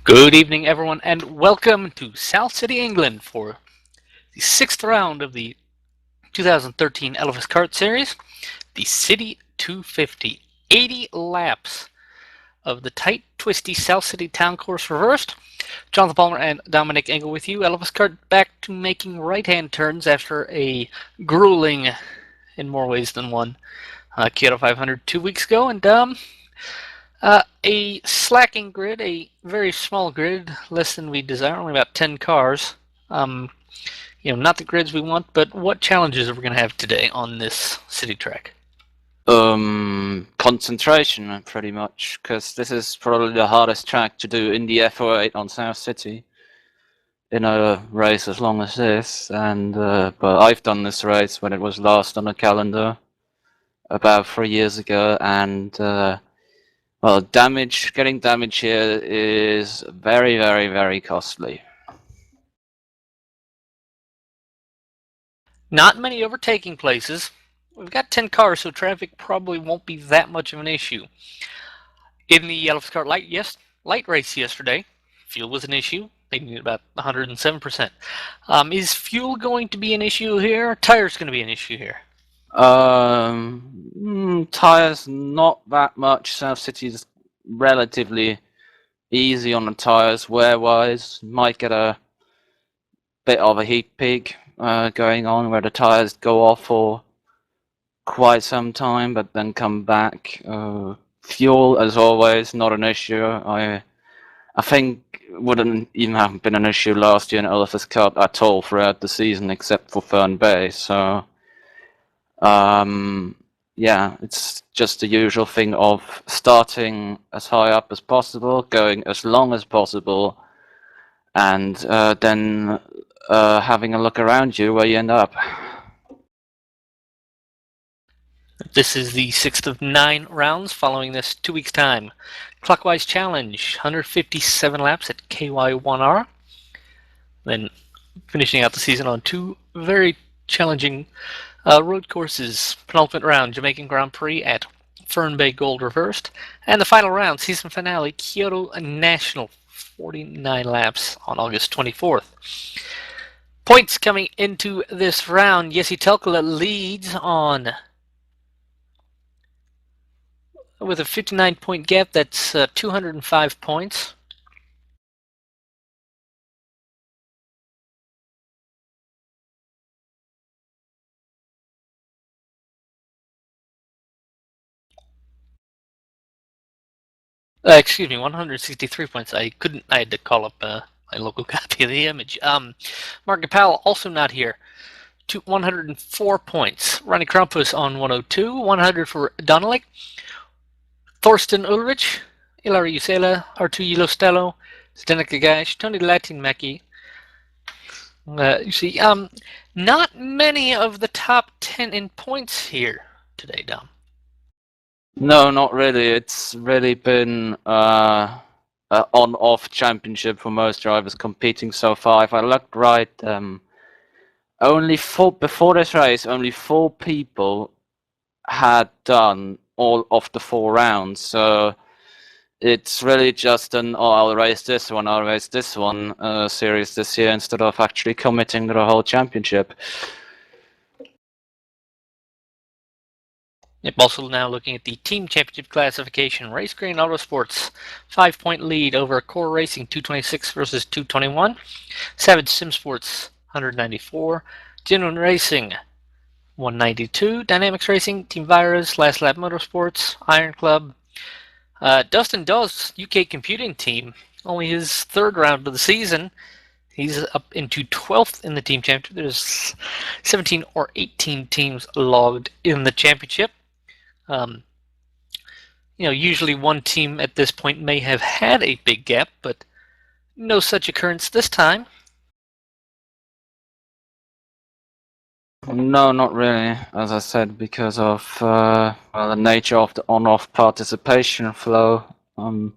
Good evening, everyone, and welcome to South City, England for the sixth round of the 2013 LFSCART series, the City 250. 80 laps of the tight, twisty South City town course reversed. Jonathan Palmer and Dominik Engel with you. LFSCART back to making right-hand turns after a grueling, in more ways than one, Kyoto 500 2 weeks ago, and a slacking grid, a very small grid, less than we desire, only about 10 cars. Not the grids we want, but what challenges are we going to have today on this city track? Concentration, pretty much, because this is probably the hardest track to do in the FO8 on South City in a race as long as this. And but I've done this race when it was last on the calendar about 3 years ago, and well, getting damage here is very, very, very costly. Not many overtaking places. We've got 10 cars, so traffic probably won't be that much of an issue. In the LFSCART light race yesterday, fuel was an issue. They needed about 107%. Is fuel going to be an issue here? Tires going to be an issue here? Tires, not that much. South City is relatively easy on the tires wear-wise. Might get a bit of a heat peak going on where the tires go off for quite some time but then come back. Fuel, as always, not an issue. I think wouldn't even have been an issue last year in LFSCART at all throughout the season except for Fern Bay. So yeah, it's just the usual thing of starting as high up as possible, going as long as possible, and then having a look around you where you end up. This is the 6th of 9 rounds following this 2 weeks' time. Clockwise challenge, 157 laps at KY1R. Then finishing out the season on 2 very challenging road courses. Penultimate round, Jamaican Grand Prix at Fern Bay Gold Reversed. And the final round, season finale, Kyoto National, 49 laps on August 24th. Points coming into this round, Jesse Telkula leads on with a 59-point gap. That's 205 points. Excuse me, 163 points. I had to call up my local copy of the image. Mark Powell also not here. 104 points. Ronnie Krampus on 102. 100 for Dominik. Thorsten Ulrich, Ilari Usela, Artu Yilostello, Zdenek Gagash, Tony Latinmäki. You see, not many of the top 10 in points here today, Dom. No, not really. It's really been an on-off championship for most drivers competing so far. If I looked right, before this race, only 4 people had done all of the 4 rounds. So it's really just I'll race this one series this year instead of actually committing to the whole championship. Yep, also now looking at the team championship classification. Race Green Autosports, 5-point lead over Core Racing, 226 versus 221. Savage Sim Sports, 194. Genuine Racing, 192. Dynamics Racing, Team Virus, Last Lap Motorsports, Iron Club. Dustin Dawes, UK Computing Team, only his 3rd round of the season. He's up into 12th in the team championship. There's 17 or 18 teams logged in the championship. Usually one team at this point may have had a big gap, but no such occurrence this time. No, not really, as I said, because of the nature of the on-off participation flow. No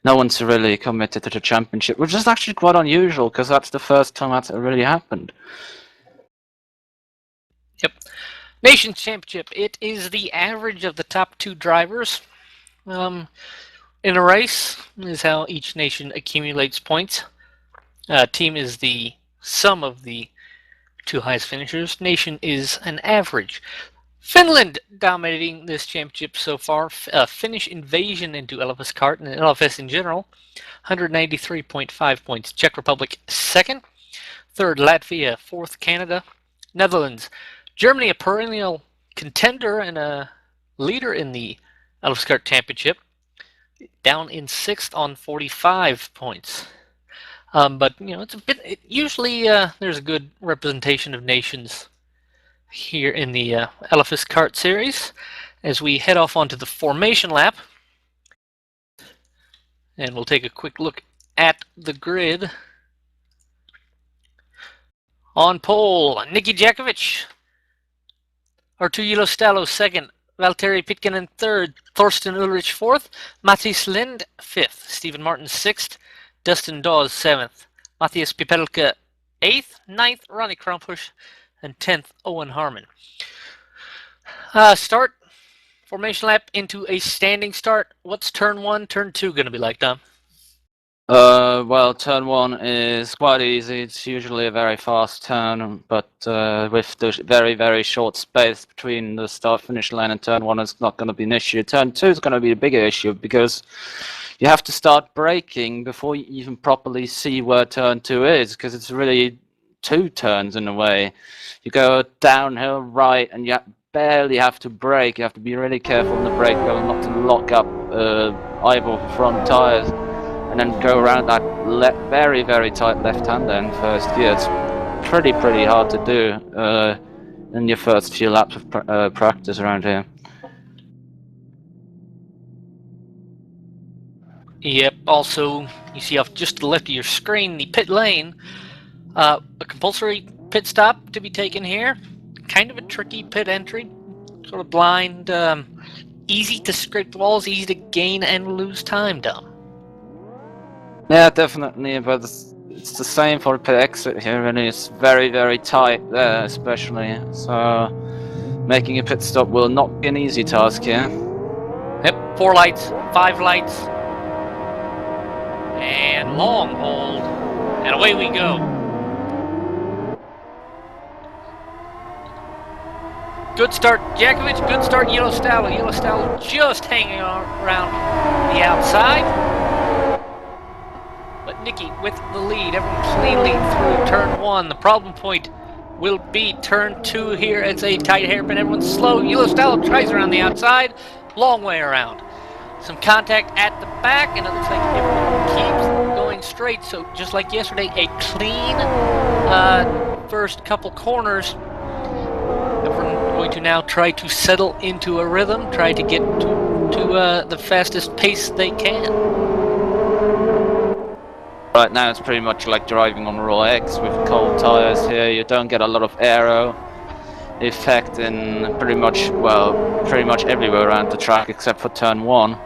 one's really committed to the championship, which is actually quite unusual, because that's the first time that's really happened. Yep. Nations Championship, it is the average of the top 2 drivers. In a race is how each nation accumulates points. Team is the sum of the two highest finishers. Nation is an average. Finland dominating this championship so far. Finnish invasion into LFSCART and LFS in general, 193.5 points. Czech Republic second. Third, Latvia. Fourth, Canada. Netherlands. Germany, a perennial contender and a leader in the LFSCART championship, down in sixth on 45 points. But it's a bit. Usually, there's a good representation of nations here in the LFSCART series. As we head off onto the formation lap, and we'll take a quick look at the grid. On pole, Niki Jakovic. Artur Jilostalo second. Valtteri Pitkänen third. Thorsten Ulrich fourth. Matthijs Lind fifth. Stephen Martin sixth. Dustin Dawes seventh. Matthias Pipelka eighth. Ninth, Ronnie Krampusch. And 10th, Owen Harmon. Start. Formation lap into a standing start. What's turn 1, turn 2 going to be like, Dom? Well, turn 1 is quite easy. It's usually a very fast turn, but with the very, very short space between the start-finish line and turn 1, it's not going to be an issue. Turn 2 is going to be a bigger issue because you have to start braking before you even properly see where turn 2 is, because it's really two turns in a way. You go downhill right and you barely have to brake. You have to be really careful on the brake wheel not to lock up either front tires, and then go around that very, very tight left-hander in first gear. It's pretty hard to do in your first few laps of practice around here. Yep, also, you see off just to the left of your screen, the pit lane. A compulsory pit stop to be taken here. Kind of a tricky pit entry. Sort of blind, easy to scrape the walls, easy to gain and lose time, Dom. Yeah, definitely, but it's the same for pit exit here, and it's very, very tight there, especially. So making a pit stop will not be an easy task here. Yep, 4 lights, 5 lights, and long hold, and away we go. Good start, Jakovic. Good start, Jilostalo. Jilostalo just hanging around the outside. But Niki with the lead. Everyone cleanly through turn 1. The problem point will be turn 2 here. It's a tight hairpin. Everyone's slow. Jilostalo tries around the outside. Long way around. Some contact at the back, and it looks like everyone keeps going straight. So just like yesterday, a clean first couple corners. Everyone going to now try to settle into a rhythm, try to get to the fastest pace they can. Right now it's pretty much like driving on raw eggs with cold tires here. You don't get a lot of aero effect in pretty much everywhere around the track except for turn 1.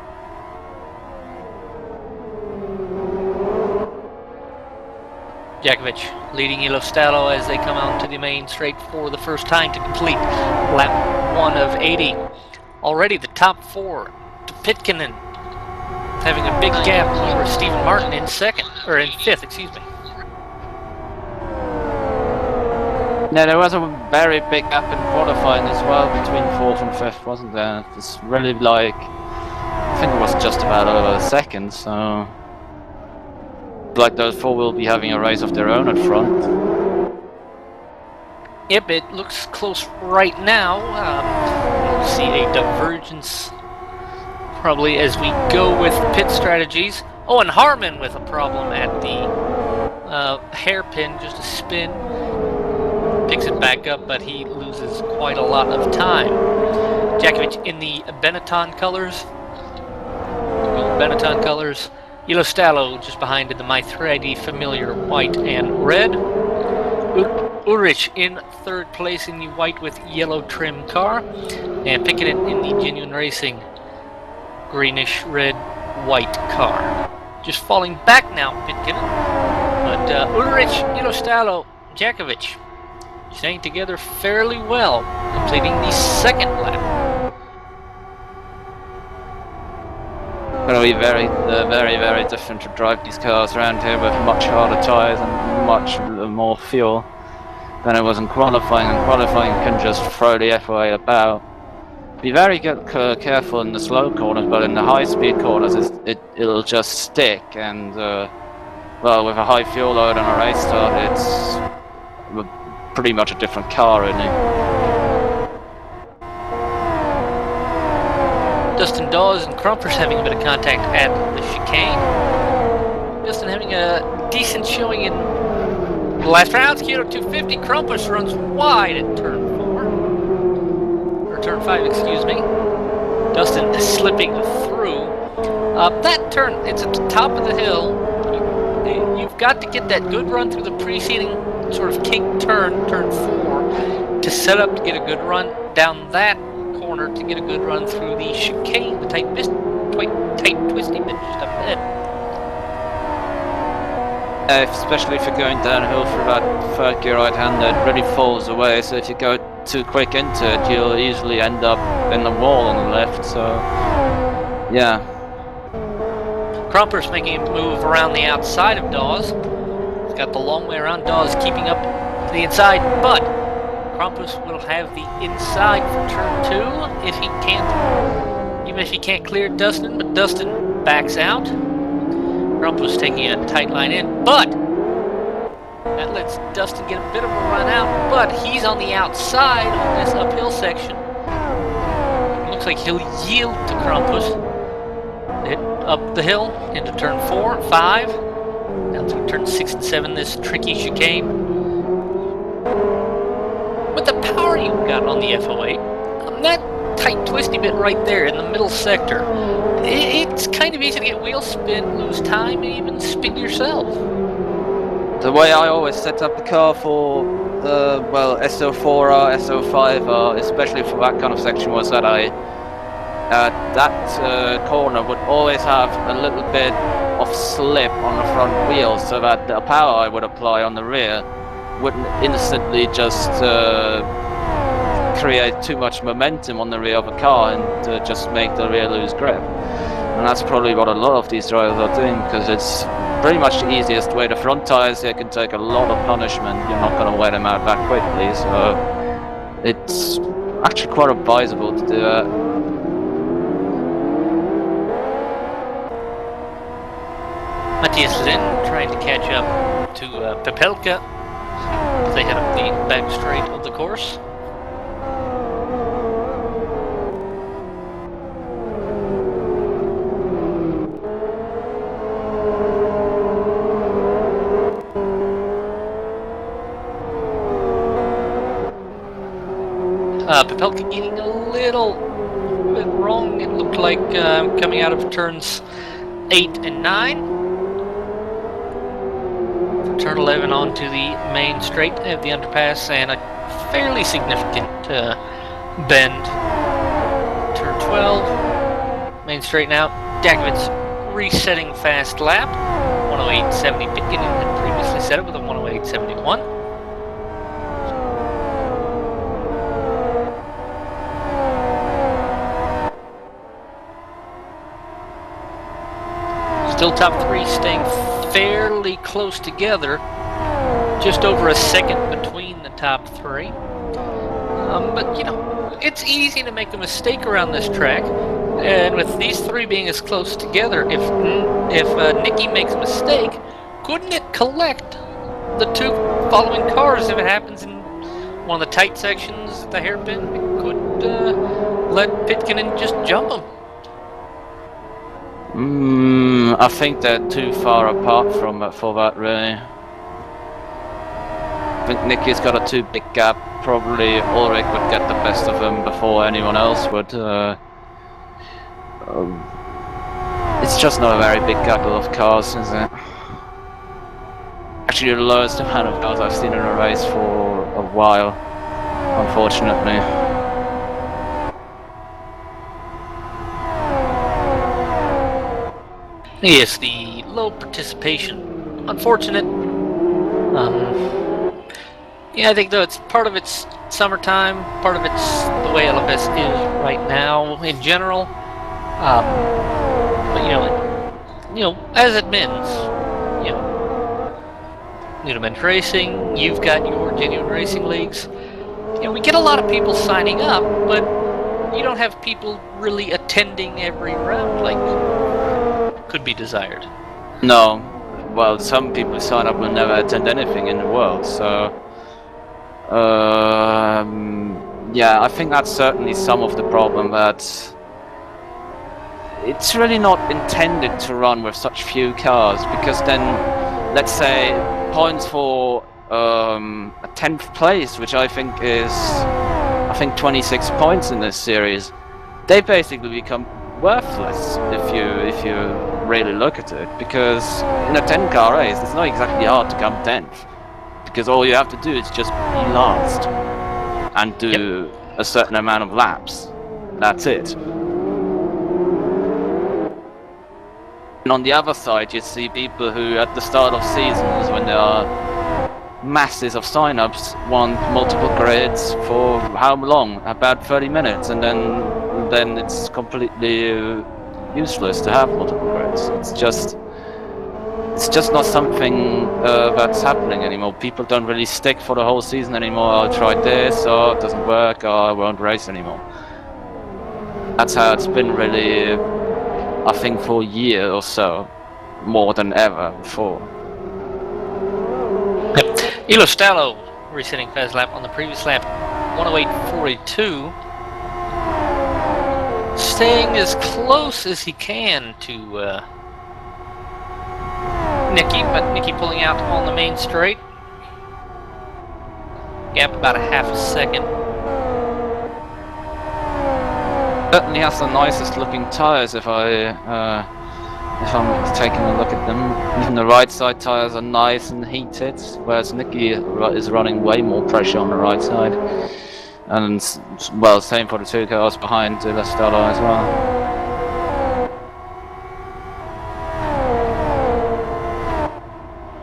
Jakovic leading Jilostalo as they come out to the main straight for the first time to complete lap 1 of 80. Already the top 4 to Pitkänen, having a big gap over Stephen Martin in fifth, excuse me. Yeah, there was a very big gap in qualifying as well between 4th and 5th, wasn't there? It was really I think it was just about over a second, so like those 4 will be having a race of their own at front. Yep, it looks close right now. We'll see a divergence probably as we go with pit strategies. Oh, and Harmon with a problem at the hairpin, just a spin. Picks it back up, but he loses quite a lot of time. Jakovic in the Benetton colors. Gold Benetton colors. Jilostalo just behind in the MyThready familiar white and red. Ulrich in third place in the white with yellow trim car. And Pitkänen in the Genuine Racing greenish red white car. Just falling back now, Pitkänen. But Ulrich, Jilostalo, Jakovic staying together fairly well, completing the second lap. going to be very different to drive these cars around here with much harder tyres and much more fuel than it was in qualifying. And qualifying can just throw the FOA about. Be very careful in the slow corners, but in the high-speed corners, it'll just stick. And well, with a high fuel load on a race start, it's pretty much a different car, really. Dustin Dawes and Crumpers having a bit of contact at the chicane. Dustin having a decent showing in the last round. Kilo 250. Crumpers runs wide at turn 4. Or turn 5, excuse me. Dustin is slipping through. That turn, it's at the top of the hill. You've got to get that good run through the preceding sort of kink turn, turn 4, to set up to get a good run down that corner to get a good run through the chicane, the tight twisty bit just up ahead. Especially if you're going downhill for that third gear right hand, it really falls away. So if you go too quick into it, you'll easily end up in the wall on the left. So yeah. Crumpers making a move around the outside of Dawes. He's got the long way around. Dawes keeping up to the inside, but Crumpus will have the inside for turn 2 if he can't, even if he can't clear Dustin, but Dustin backs out. Crumpus taking a tight line in, but that lets Dustin get a bit of a run out, but he's on the outside on this uphill section. It looks like he'll yield to Crumpus. Hit up the hill into turn 4, 5, down through turn 6 and 7, this tricky chicane. With the power you've got on the FO8, that tight twisty bit right there in the middle sector, it's kind of easy to get wheel spin, lose time, and even spin yourself. The way I always set up the car for well, SO4R, SO5R, especially for that kind of section, was that that corner would always have a little bit of slip on the front wheel, so that the power I would apply on the rear wouldn't instantly just create too much momentum on the rear of a car and just make the rear lose grip. And that's probably what a lot of these drivers are doing, because it's pretty much the easiest way. The front tires here can take a lot of punishment. You're not going to wear them out that quickly, so it's actually quite advisable to do that. Matthias Zinn trying to catch up to Pepelka as they head up the back straight of the course. Pepelka getting a little bit wrong. It looked like coming out of turns 8 and 9. Turn 11 onto the main straight of the underpass and a fairly significant bend. Turn 12, main straight now. Dakovic's resetting fast lap. 108.70. Pitkin had previously set it with a 108.71. Still top 3, staying fairly close together, just over a second between the top 3. But you know, it's easy to make a mistake around this track, and with these 3 being as close together, if Nicky makes a mistake, couldn't it collect the 2 following cars if it happens in one of the tight sections at the hairpin? It could let Pitkin just jump him. I think they're too far apart for that, really. I think Nicky's got a too big gap. Probably Ulrich would get the best of him before anyone else would. It's just not a very big gaggle of cars, is it? Actually, the lowest amount of cars I've seen in a race for a while, unfortunately. Yes, the low participation. Unfortunate. Yeah, I think though it's part of it's summertime, part of it's the way LFS is right now in general. But you know, as admins, you know, Newtomen's Racing, you've got your Genuine Racing Leagues. We get a lot of people signing up, but you don't have people really attending every round like could be desired. No. Well, some people sign up will never attend anything in the world, so... yeah, I think that's certainly some of the problem, that it's really not intended to run with such few cars, because then, let's say, points for a 10th place, which I think is 26 points in this series, they basically become worthless if you really look at it, because in a 10-car race it's not exactly hard to come 10th, because all you have to do is just be last and do a certain amount of laps. That's it. And on the other side, you see people who, at the start of seasons, when there are masses of sign-ups, want multiple grids for how long? About 30 minutes, and then it's completely useless to have multiple grids. It's just not something that's happening anymore. People don't really stick for the whole season anymore. I'll try this, or it doesn't work, or I won't race anymore. That's how it's been really, I think, for a year or so, more than ever before. Elo Stallo resetting fast lap on the previous lap, 108.42. Staying as close as he can to Nicky, but Nicky pulling out on the main straight. Gap about a half a second. Certainly has the nicest looking tyres if I'm taking a look at them. Even the right side tyres are nice and heated, whereas Nicky is running way more pressure on the right side. And, well, same for the two cars behind La Stella as well.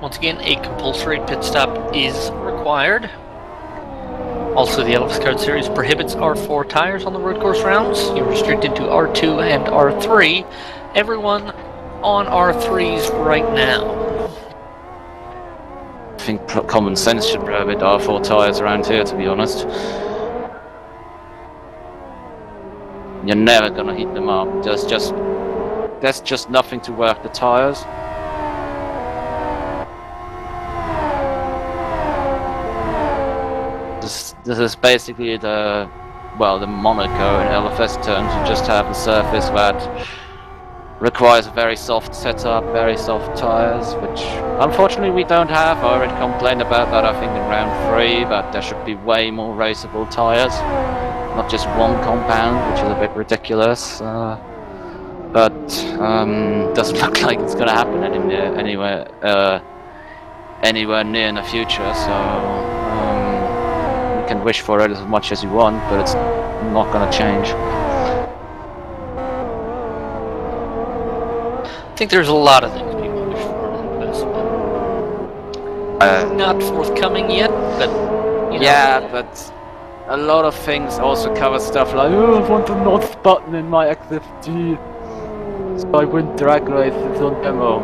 Once again, a compulsory pit stop is required. Also, the LFSCART series prohibits R4 tires on the road course rounds. You're restricted to R2 and R3. Everyone on R3s right now. I think common sense should prohibit R4 tires around here, to be honest. You're never gonna heat them up. There's just nothing to work the tires. This is basically the Monaco in LFS terms. You just have a surface that requires a very soft setup, very soft tires, which unfortunately we don't have. I already complained about that, I think, in round 3, but there should be way more raceable tires, not just one compound, which is a bit ridiculous. But doesn't look like it's going to happen anywhere near in the future. So you can wish for it as much as you want, but it's not going to change. I think there's a lot of things people wish for in investment. Not forthcoming yet, but yeah, but a lot of things also cover stuff like, oh, I want the north button in my XFG, so I win drag races on demo.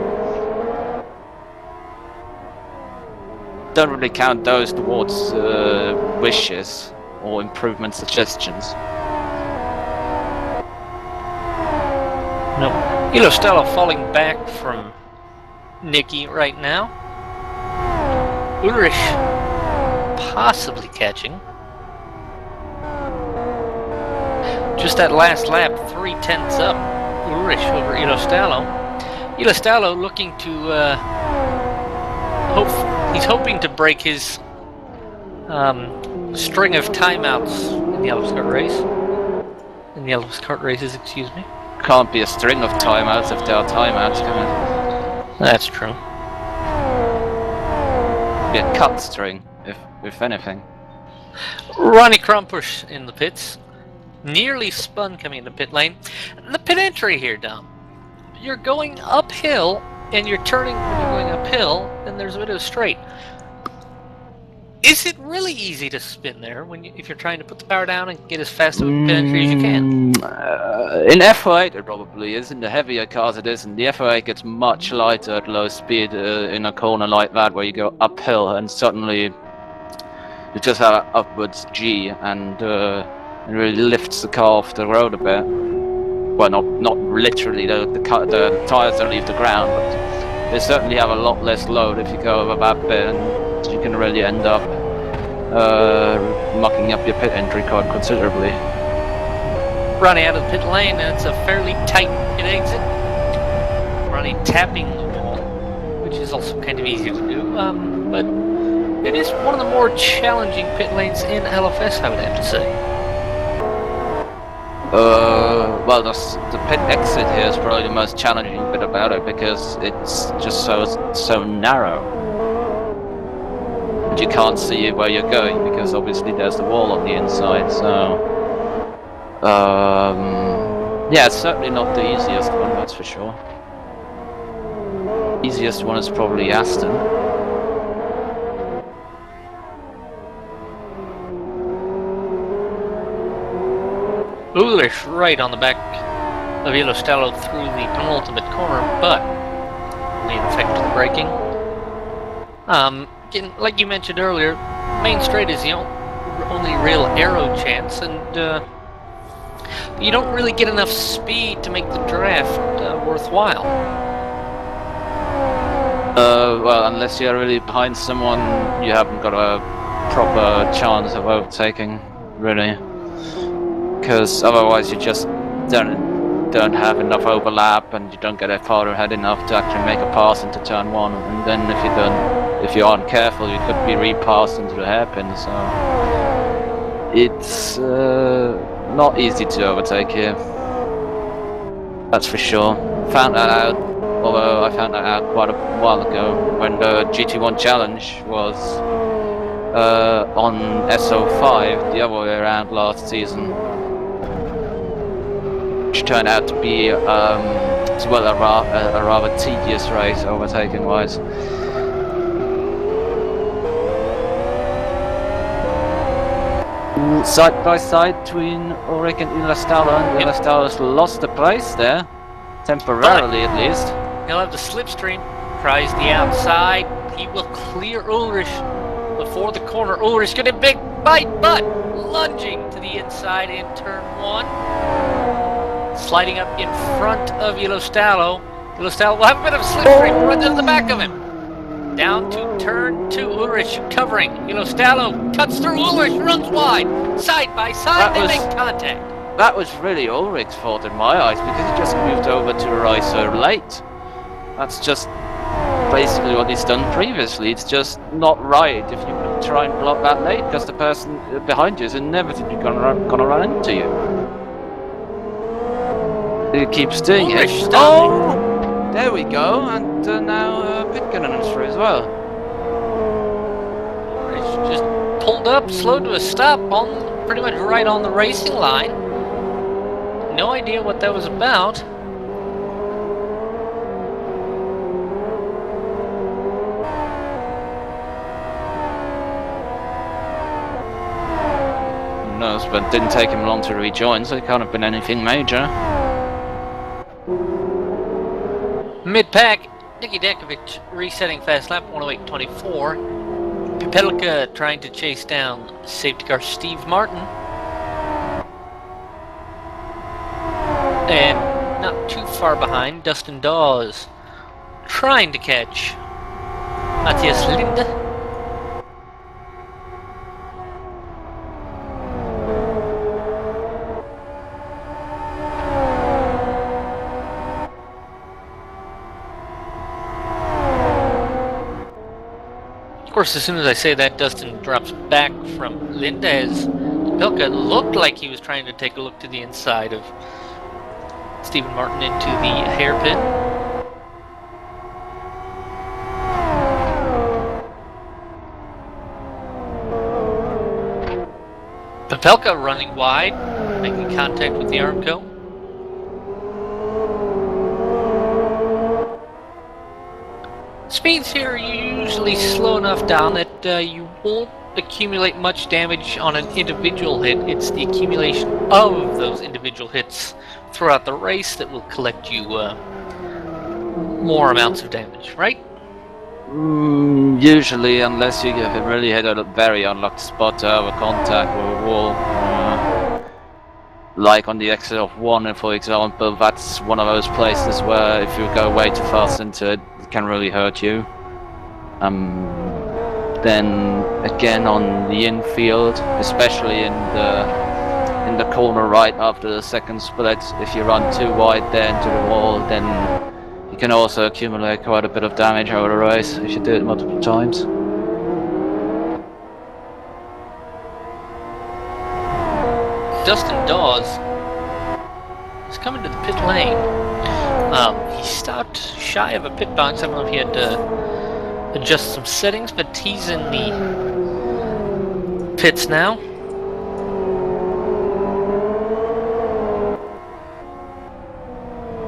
Don't really count those towards wishes or improvement suggestions. No. Elo Stella falling back from Nicky right now. Ulrich possibly catching. Just that last lap, 3/10 up. Ulrich over Elo Stallo. Elo Stallo looking to he's hoping to break his string of timeouts in the LFSCART race. In the LFSCART races, excuse me. Can't be a string of timeouts if there are timeouts, can it? That's true. Be a cut string, if anything. Ronnie Krumpush in the pits. Nearly spun coming into pit lane. And the pit entry here, Dom. You're going uphill, and you're turning when you're going uphill, and there's a bit of a straight. Is it really easy to spin there if you're trying to put the power down and get as fast of a pit entry as you can? In F8 it probably is. In the heavier cars it isn't. The F8 gets much lighter at low speed in a corner like that where you go uphill and suddenly you just have an upwards G and it really lifts the car off the road a bit. Well, not literally. The tires don't leave the ground, but they certainly have a lot less load if you go over that bit, and you can really end up mucking up your pit entry quite considerably. Ronnie out of the pit lane, and it's a fairly tight pit exit. Ronnie tapping the wall, which is also kind of easy to do, but it is one of the more challenging pit lanes in LFS, I would have to say. Well, the pit exit here is probably the most challenging bit about it because it's just so narrow. And you can't see where you're going because obviously there's the wall on the inside, so... yeah, it's certainly not the easiest one, that's for sure. Easiest one is probably Aston. Ulrich right on the back of Yellowstallow through the penultimate corner, but the effect of the braking. Again, like you mentioned earlier, main straight is the only real aero chance, and you don't really get enough speed to make the draft worthwhile. Well, unless you're really behind someone, you haven't got a proper chance of overtaking, really. Because otherwise you just don't have enough overlap, and you don't get far ahead enough to actually make a pass into turn one. And then if you aren't careful, you could be repassed into the hairpin. So it's not easy to overtake here. That's for sure. Found that out. Although I found that out quite a while ago when the GT1 Challenge was on SO5 the other way around last season. Which turned out to be as well a rather tedious race overtaking wise. Side by side between Ulrich and Yellowstallow, and Yellowstallow's lost the place there, temporarily at least. He'll have the slipstream, tries the outside, he will clear Ulrich before the corner. Ulrich getting a big bite, but lunging to the inside in turn one. Sliding up in front of Yellowstallow. Yellowstallow will have a bit of a slipstream, runs into the back of him. Down to turn two, Ulrich covering. Yellowstallow cuts through, Ulrich runs wide. Side by side, they make contact. That was really Ulrich's fault in my eyes because he just moved over to the right so late. That's just basically what he's done previously. It's just not right if you try and block that late because the person behind you is inevitably gonna run into you. He keeps doing it. Oh! There we go, and now Pitkinson is through as well. It's just pulled up, slowed to a stop, on pretty much right on the racing line. No idea what that was about. Who knows, but it didn't take him long to rejoin, so it can't have been anything major. Mid-pack, Nicky Dekovic resetting fast lap 108.24. Pepelka trying to chase down safety car Steve Martin. And not too far behind, Dustin Dawes trying to catch Matthias Linde. Of course, as soon as I say that, Dustin drops back from Linde as Pepelka looked like he was trying to take a look to the inside of Stephen Martin into the hairpin. Pepelka running wide, making contact with the Armco. Speeds here are usually slow enough down that you won't accumulate much damage on an individual hit. It's the accumulation of those individual hits throughout the race that will collect you more amounts of damage, right? Usually, unless you really hit a very unlucky spot to have a contact with a wall. Like on the exit of 1, for example, that's one of those places where if you go way too fast into it, it can really hurt you. Then again on the infield, especially in the corner right after the second split, if you run too wide there into the wall, then you can also accumulate quite a bit of damage over the race if you do it multiple times. Dustin Dawes is coming to the pit lane. He stopped shy of a pit box. I don't know if he had to adjust some settings, but he's in the pits now.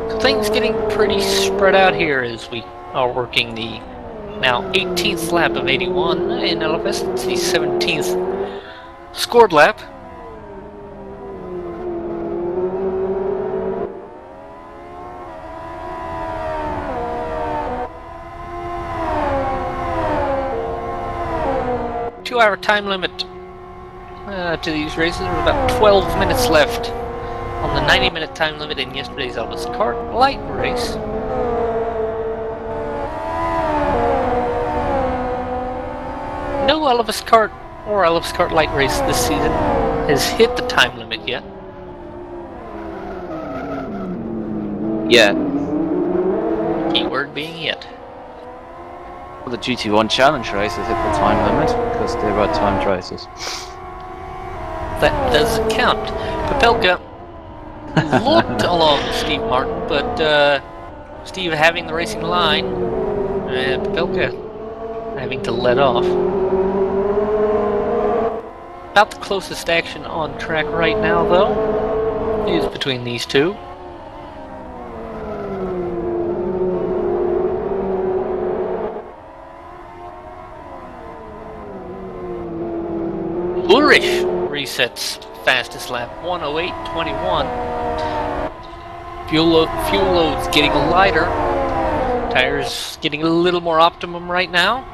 So things getting pretty spread out here as we are working the now 18th lap of 81 in LFS. It's the 17th scored lap. Two-hour time limit to these races. There's about 12 minutes left on the 90-minute time limit in yesterday's LFSCART light race. No LFSCART or LFSCART light race this season has hit the time limit yet. Yeah. Keyword being yet. The GT1 Challenge races hit the time limit because they were timed races. That doesn't count. Papelka looked along with Steve Martin, but Steve having the racing line, and Papelka having to let off. About the closest action on track right now, though, is between these two. Ulrich resets fastest lap, 1:08.21. Fuel load's getting lighter. Tires getting a little more optimum right now.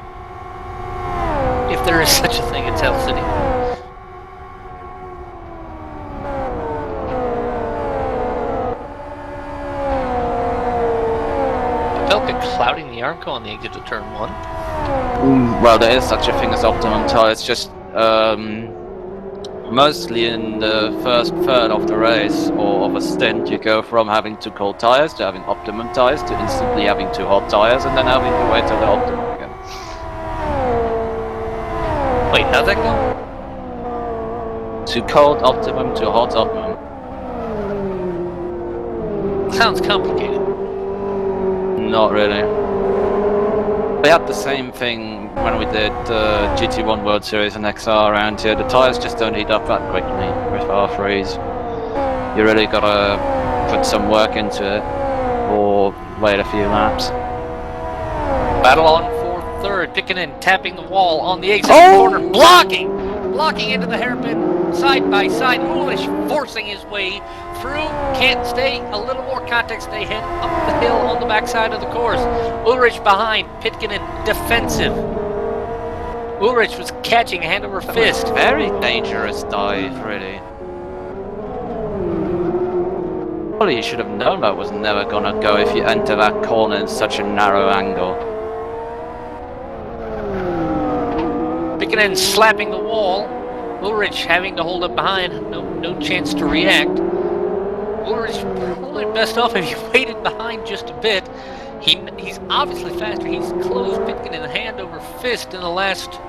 If there is such a thing at Tell City. Papelka clouding the Arco on the exit of turn 1. Well, there is such a thing as optimum tires, just mostly in the first third of the race or of a stint, you go from having too cold tires to having optimum tires to instantly having too hot tires and then having to wait till the optimum again. Wait, how'd that go? Too cold optimum, too hot optimum. Sounds complicated. Not really. We had the same thing when we did the GT1 World Series and XR around here. The tires just don't heat up that quickly with R3s. You really gotta put some work into it or wait a few laps. Battle on for third. Pikkinen tapping the wall on the exit corner. Blocking into the hairpin. Side by side. Ulrich forcing his way through. Can't stay. A little more context. They head up the hill on the backside of the course. Ulrich behind. Pikkinen defensive. Ulrich was catching hand over fist. Very dangerous dive, really. Probably you should have known that was never gonna go if you enter that corner in such a narrow angle. Pikkinen slapping the wall. Ulrich having to hold up behind. No chance to react. Ulrich probably best off if he waited behind just a bit. He's obviously faster. He's closed Pikkinen hand over fist in the last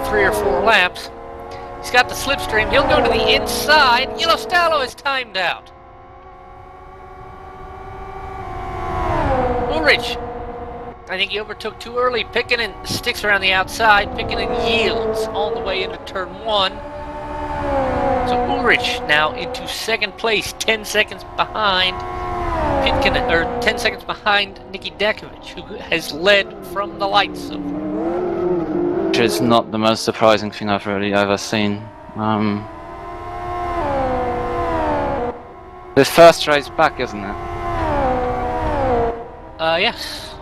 3 or 4 laps. He's got the slipstream. He'll go to the inside. Yellowstallow is timed out. Ulrich, I think he overtook too early. Pikkinen sticks around the outside. Pikkinen yields on the way into turn 1. So Ulrich now into second place, 10 seconds behind Pikkinen, or 10 seconds behind Niki Dakovic, who has led from the lights of which is not the most surprising thing I've really ever seen. His first race back, isn't it? Yes.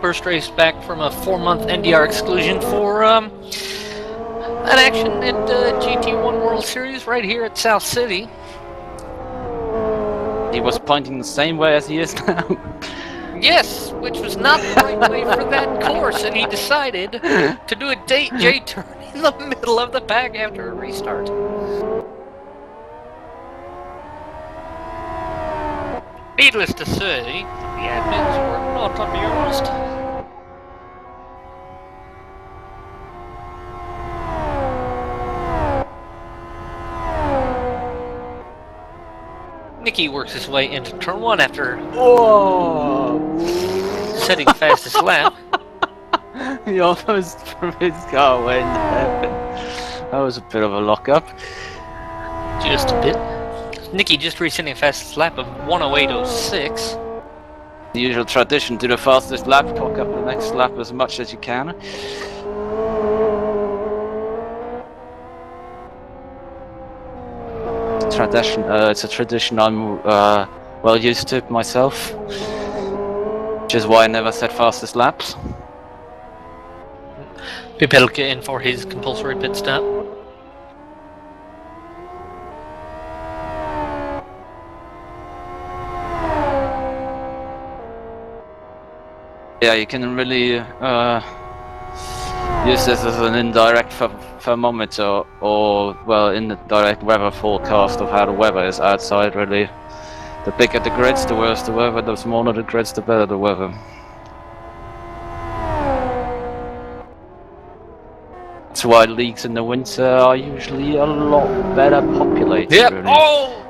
First race back from a 4-month NDR exclusion for an action at GT1 World Series right here at South City. He was pointing the same way as he is now. Yes, which was not the right way for that course, and he decided to do a J-turn in the middle of the pack after a restart. Needless to say, the admins were not amused. Nicky works his way into turn 1 after setting fastest lap. He almost from his car went heaven. That was a bit of a lockup. Just a bit. Nicky just resetting fastest lap of 1:08.06. The usual tradition, do the fastest lap, cock up the next lap as much as you can. It's a tradition I'm well used to myself, which is why I never set fastest laps. Pipelka in for his compulsory pit stop. Yeah, you can really use this as an indirect thermometer, or well, indirect weather forecast of how the weather is outside. Really, the bigger the grids, the worse the weather. The smaller the grids, the better the weather. That's why leagues in the winter are usually a lot better populated. Yep. Really. Oh,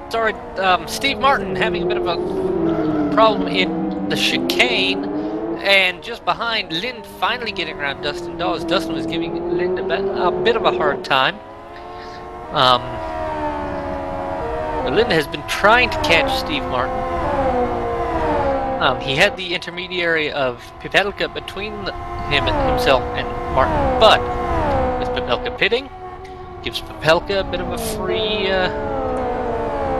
sorry. Steve Martin having a bit of a problem in the chicane, and just behind Lind finally getting around Dustin Dawes. Dustin was giving Lind a bit of a hard time. Lind has been trying to catch Steve Martin. He had the intermediary of Pipelka between himself and Martin, but with Pipelka pitting, gives Pipelka a bit of a free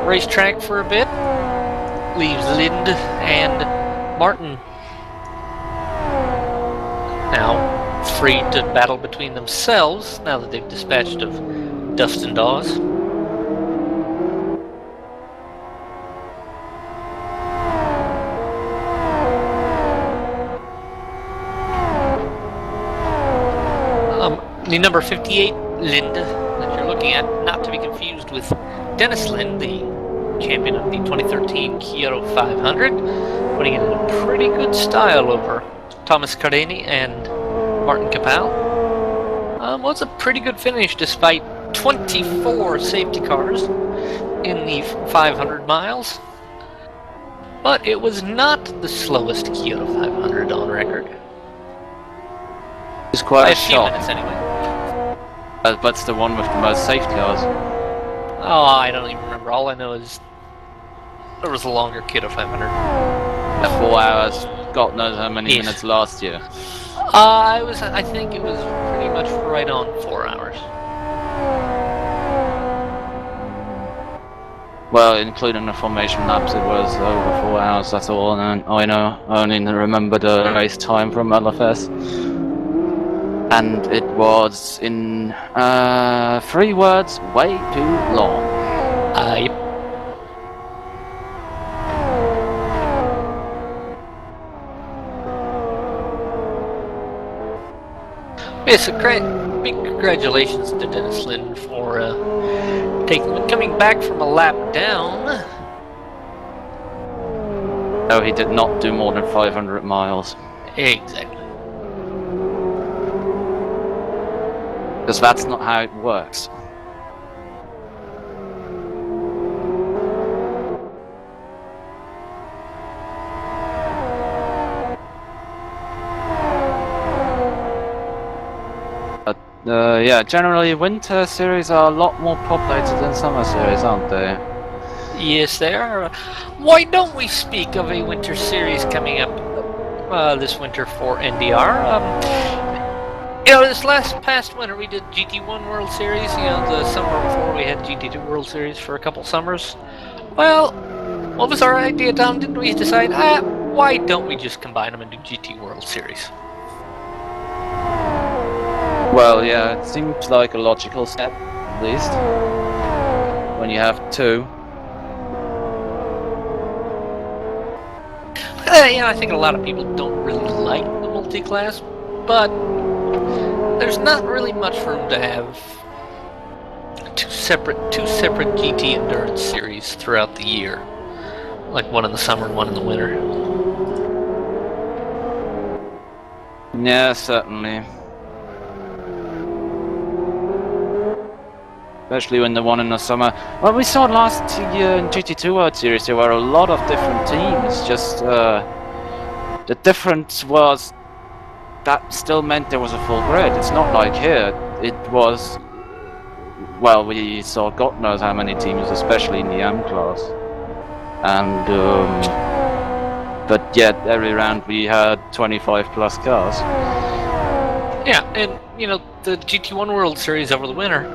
racetrack for a bit, leaves Lind and Martin now free to battle between themselves now that they've dispatched of Dustin Dawes. The number 58 Lind that you're looking at, not to be confused with Dennis Lind, the champion of the 2013 Kyoto 500, putting it in a pretty good style over Thomas Cardani and Martin Capel. Was a pretty good finish despite 24 safety cars in the 500 miles, but it was not the slowest Kyoto 500 on record. It's quite By a a few shock. minutes anyway. But it's the one with the most safety cars. Oh, I don't even remember. All I know is there was a longer Kyoto 500. 4 hours, God knows how many Yes. minutes last year. I think it was pretty much right on 4 hours. Well, including the formation laps, it was over 4 hours, that's all I know. I only remember the race time from LFS. And it was, in 3 words, way too long. Yep. Yes, big congratulations to Dennis Lind for coming back from a lap down. No, he did not do more than 500 miles. Exactly. Because that's not how it works. Yeah, generally winter series are a lot more populated than summer series, aren't they? Yes, they are. Why don't we speak of a winter series coming up this winter for NDR. This past winter we did GT1 World Series. The summer before we had GT2 World Series for a couple summers. Well, what was our idea, Tom? Didn't we decide, why don't we just combine them and do GT World Series? Well, yeah, it seems like a logical step, at least, when you have two. I think a lot of people don't really like the multi-class, but there's not really much room to have two separate GT endurance series throughout the year, like one in the summer and one in the winter. Yeah, certainly. Especially when the one in the summer. Well, we saw last year in GT2 World Series there were a lot of different teams. Just the difference was that still meant there was a full grid. It's not like here. It was. Well, we saw God knows how many teams, especially in the M class, and but yet every round we had 25 plus cars. Yeah, and the GT1 World Series over the winter.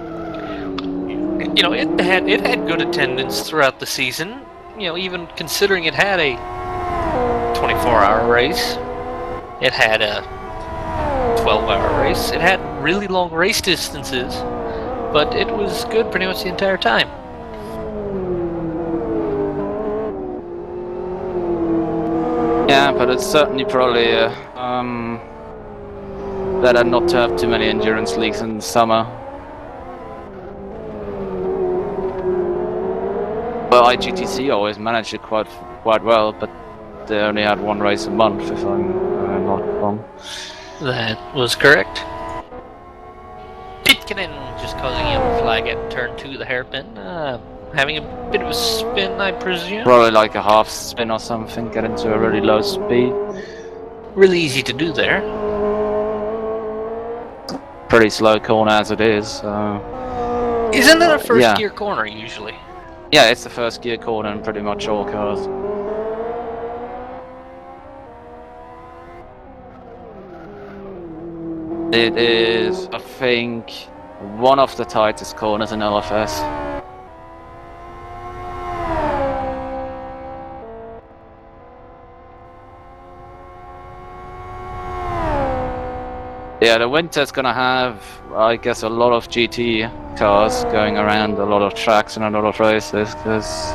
It had good attendance throughout the season. Even considering it had a 24-hour race, it had a 12-hour race. It had really long race distances, but it was good pretty much the entire time. Yeah, but it's certainly probably better not to have too many endurance leagues in the summer. Well, IGTC always managed it quite well, but they only had one race a month, if I'm not wrong. That was correct. Pitkanen just causing him a flag at turn 2 of the hairpin. Having a bit of a spin, I presume. Probably like a half spin or something, get into a really low speed. Really easy to do there. Pretty slow corner as it is. Isn't that a first gear corner usually? Yeah, it's the first gear corner in pretty much all cars. It is, I think, one of the tightest corners in LFS. Yeah, the winter's gonna have, I guess, a lot of GT cars going around a lot of tracks and a lot of races, because,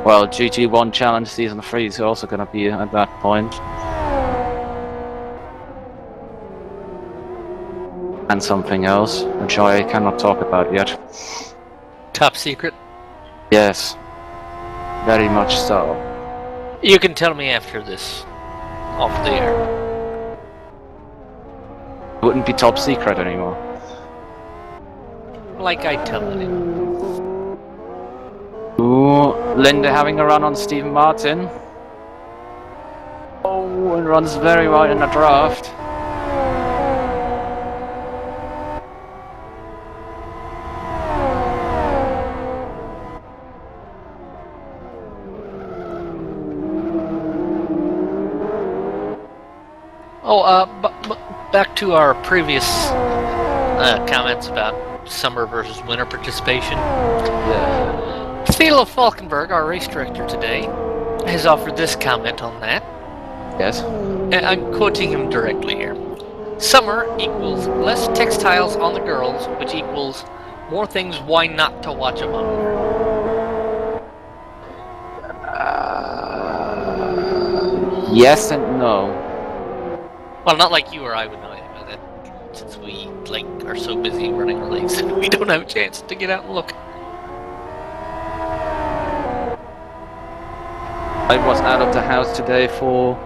well, GT1 Challenge Season 3 is also gonna be at that point. And something else, which I cannot talk about yet. Top secret? Yes. Very much so. You can tell me after this. Off the air. It wouldn't be top secret anymore. Like I tell it. Ooh, Linda having a run on Stephen Martin. Oh, and runs very wide in the draft. Back to our previous comments about summer versus winter participation. Yeah. Thilo Falkenberg, our race director today, has offered this comment on that. Yes. And I'm quoting him directly here. Summer equals less textiles on the girls, which equals more things why not to watch them on. Yes and no. Well, not like you or I would know anything about that, since we are so busy running relays, we don't have a chance to get out and look. I was out of the house today for,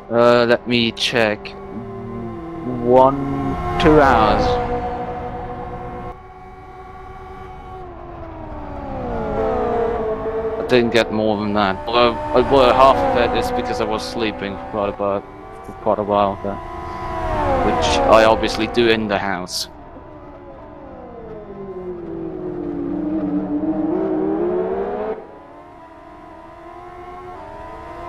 let me check, 2 hours. I didn't get more than that. Although half of it is because I was sleeping for quite a while there, which I obviously do in the house.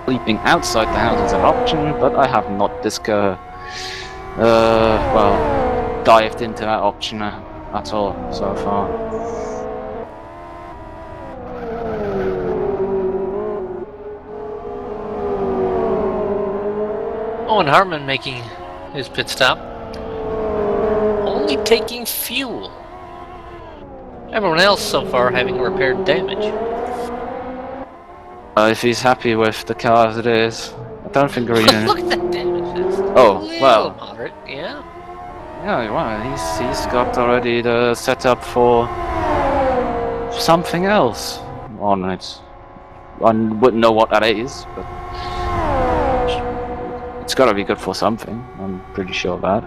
Sleeping outside the house is an option, but I have not dived into that option at all so far. Owen Hartman making his pit stop. Only taking fuel. Everyone else so far having repaired damage. If he's happy with the car as it is, I don't think Green. Look at that damage. That's moderate, yeah. Yeah, well, he's got already the setup for something else on it. I wouldn't know what that is, but it's got to be good for something. I'm pretty sure of that.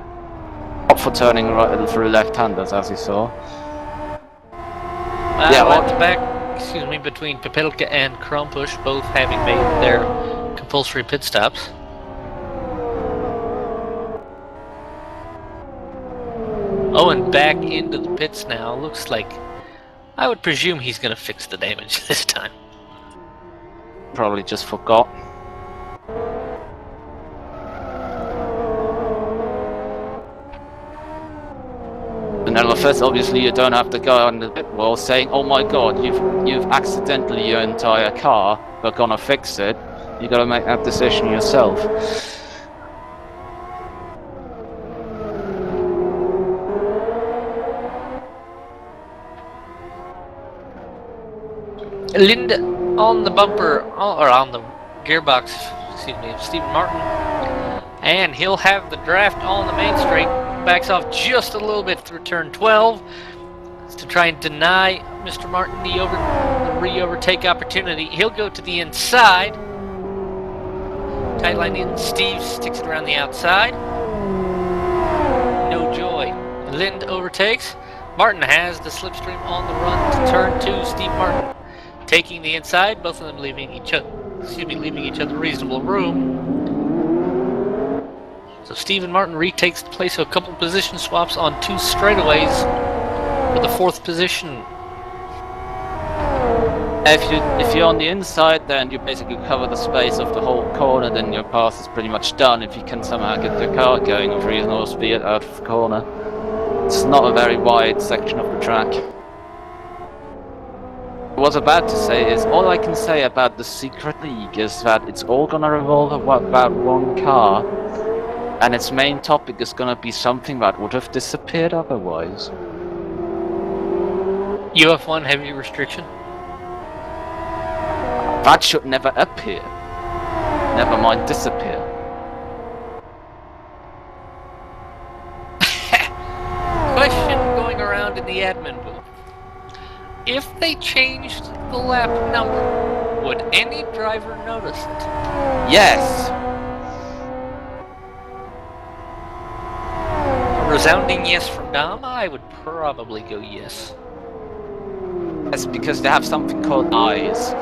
Not for turning right through left-handers, as you saw. At the back, between Pepelka and Krompush, both having made their compulsory pit stops. Owen back into the pits now. Looks like, I would presume he's going to fix the damage this time. Probably just forgot. In LFS, obviously, you don't have the guy on the pit wall saying, "Oh my God, you've accidentally your entire car. We're gonna fix it." You gotta make that decision yourself. Linda on the bumper, or on the gearbox, of Stephen Martin, and he'll have the draft on the main straight. Backs off just a little bit through turn 12 to try and deny Mr. Martin the re-overtake opportunity. He'll go to the inside. Tight line in. Steve sticks it around the outside. No joy. Lind overtakes. Martin has the slipstream on the run to turn 2. Steve Martin taking the inside. Both of them leaving each other reasonable room. So Stephen Martin retakes the place of a couple position swaps on 2 straightaways for the 4th position. If you're on the inside, then you basically cover the space of the whole corner, then your path is pretty much done if you can somehow get the car going with reasonable speed out of the corner. It's not a very wide section of the track. What I was about to say is, all I can say about the Secret League is that it's all gonna revolve about one car, and its main topic is gonna be something that would have disappeared otherwise. UF1 heavy restriction? That should never appear. Never mind disappear. Question going around in the admin booth. If they changed the lap number, would any driver notice it? Yes! A resounding yes from Dom? I would probably go yes. That's because they have something called eyes.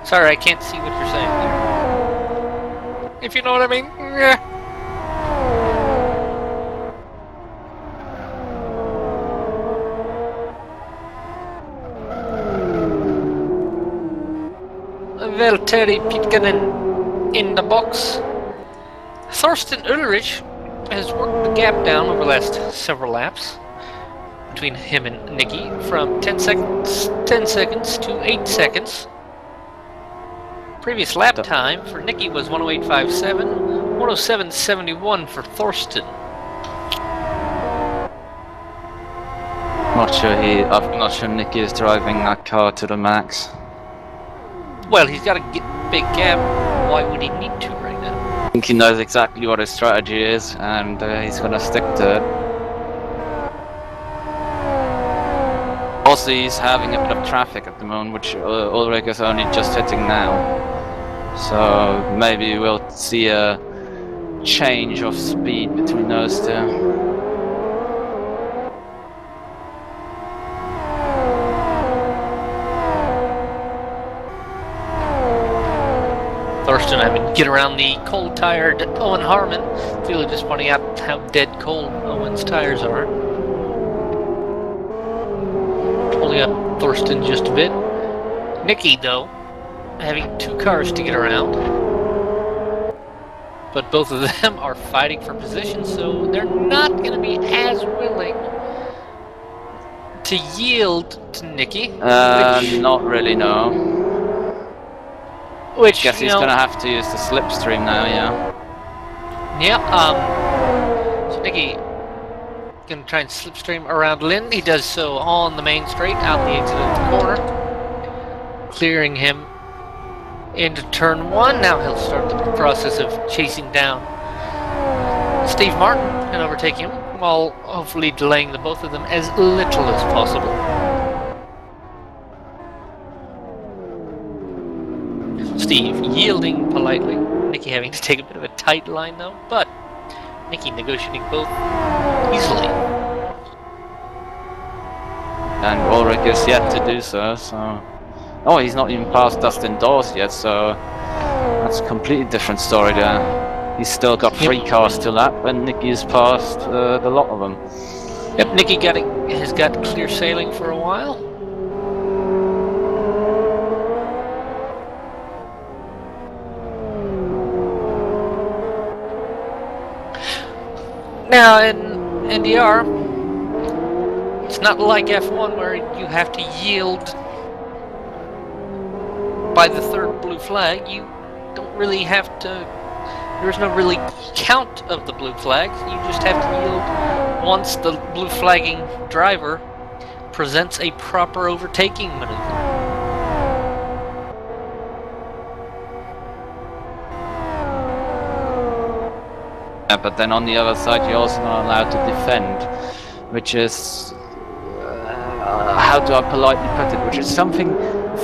Sorry, I can't see what you're saying there. If you know what I mean. Yeah. Valtteri Pitkanen in the box. Thorsten Ulrich has worked the gap down over the last several laps between him and Nicky from 10 seconds to 8 seconds. Previous lap time for Nicky was 108.57, 107.71 for Thorsten. I'm not sure Nicky is driving that car to the max. Well, he's got a big gap. Why would he need to right now? I think he knows exactly what his strategy is, and he's going to stick to it. Also, he's having a bit of traffic at the moment, which Ulrich is only just hitting now. So maybe we'll see a change of speed between those two. Thorsten having to get around the cold-tired Owen Harmon. Feely just pointing out how dead cold Owen's tires are. Pulling up Thorsten just a bit. Nicky, though, having 2 cars to get around. But both of them are fighting for position, so they're not going to be as willing to yield to Nicky. Not really, no. Which, Guess he's gonna have to use the slipstream now, yeah. Yeah, so Nicky gonna try and slipstream around Lynn. He does so on the main straight, out the exit of the corner, clearing him into turn 1. Now he'll start the process of chasing down Steve Martin and overtaking him, while hopefully delaying the both of them as little as possible. Steve yielding politely, Nicky having to take a bit of a tight line though, but Nicky negotiating both easily. And Ulrich is yet to do so, Oh, he's not even past Dustin Dawes yet, so that's a completely different story there. He's still got 3 cars to lap, and Nicky's passed the lot of them. Yep, Nicky has got clear sailing for a while. Now in NDR, it's not like F1 where you have to yield by the 3rd blue flag. You don't really have to. There's no really count of the blue flags. You just have to yield once the blue flagging driver presents a proper overtaking maneuver. Yeah, but then on the other side, you're also not allowed to defend, which is how do I politely put it? Which is something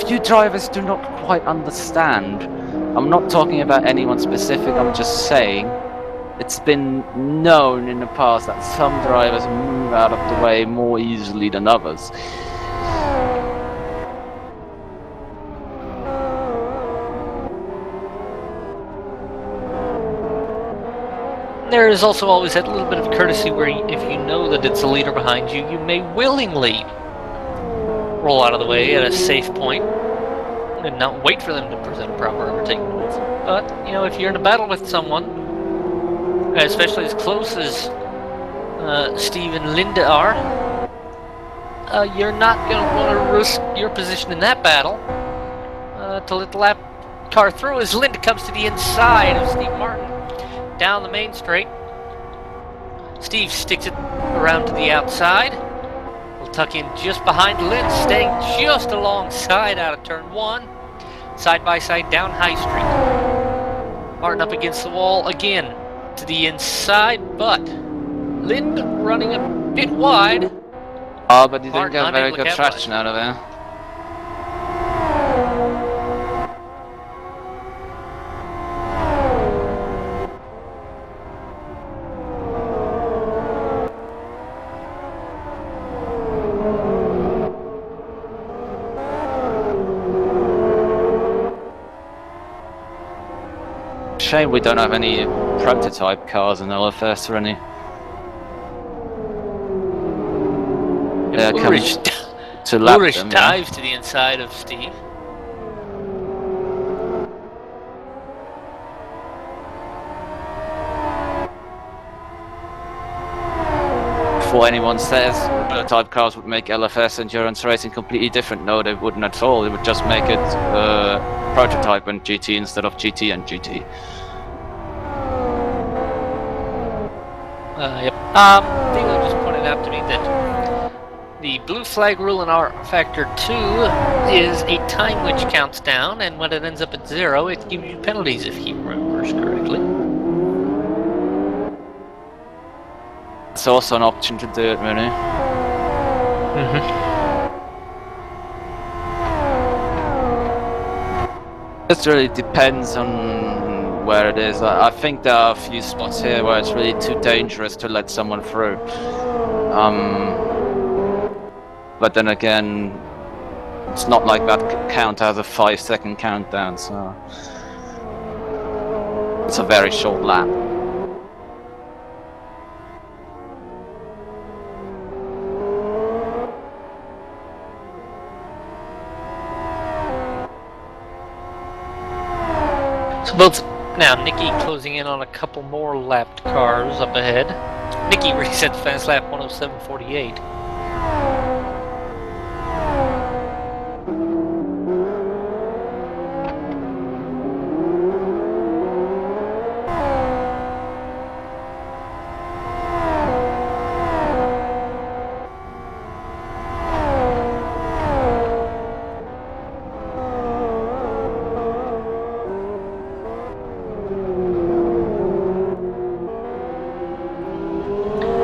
few drivers do not quite understand. I'm not talking about anyone specific. I'm just saying it's been known in the past that some drivers move out of the way more easily than others. There is also always that little bit of courtesy where if you know that it's a leader behind you, you may willingly roll out of the way at a safe point and not wait for them to present a proper overtaking move. But, you know, if you're in a battle with someone, especially as close as Steve and Linda are, you're not going to want to risk your position in that battle to let the lap car through as Linda comes to the inside of Steve Martin. Down the main straight. Steve sticks it around to the outside. We'll tuck in just behind Lynn, staying just alongside out of turn 1. Side by side down High Street. Martin up against the wall again to the inside, but Lynn running a bit wide. Oh, but he didn't Martin get very unable to good capitalize. traction out of there. Shame we don't have any prototype cars in LFS or any. Yeah, Ulrich, to lap Ulrich them, dives to the inside of Steve. Before anyone says prototype cars would make LFS endurance racing completely different, no, they wouldn't at all. It would just make it prototype and GT instead of GT and GT. Yep. Engel just pointed out to me that the blue flag rule in R Factor 2 is a time which counts down, and when it ends up at 0, it gives you penalties if he remembers correctly. It's also an option to do it, really. It really depends on where it is. I think there are a few spots here where it's really too dangerous to let someone through. But then again, it's not like that count has a 5-second countdown, so it's a very short lap. Both now, Nikki closing in on a couple more lapped cars up ahead. Nikki resets fast lap 107.48.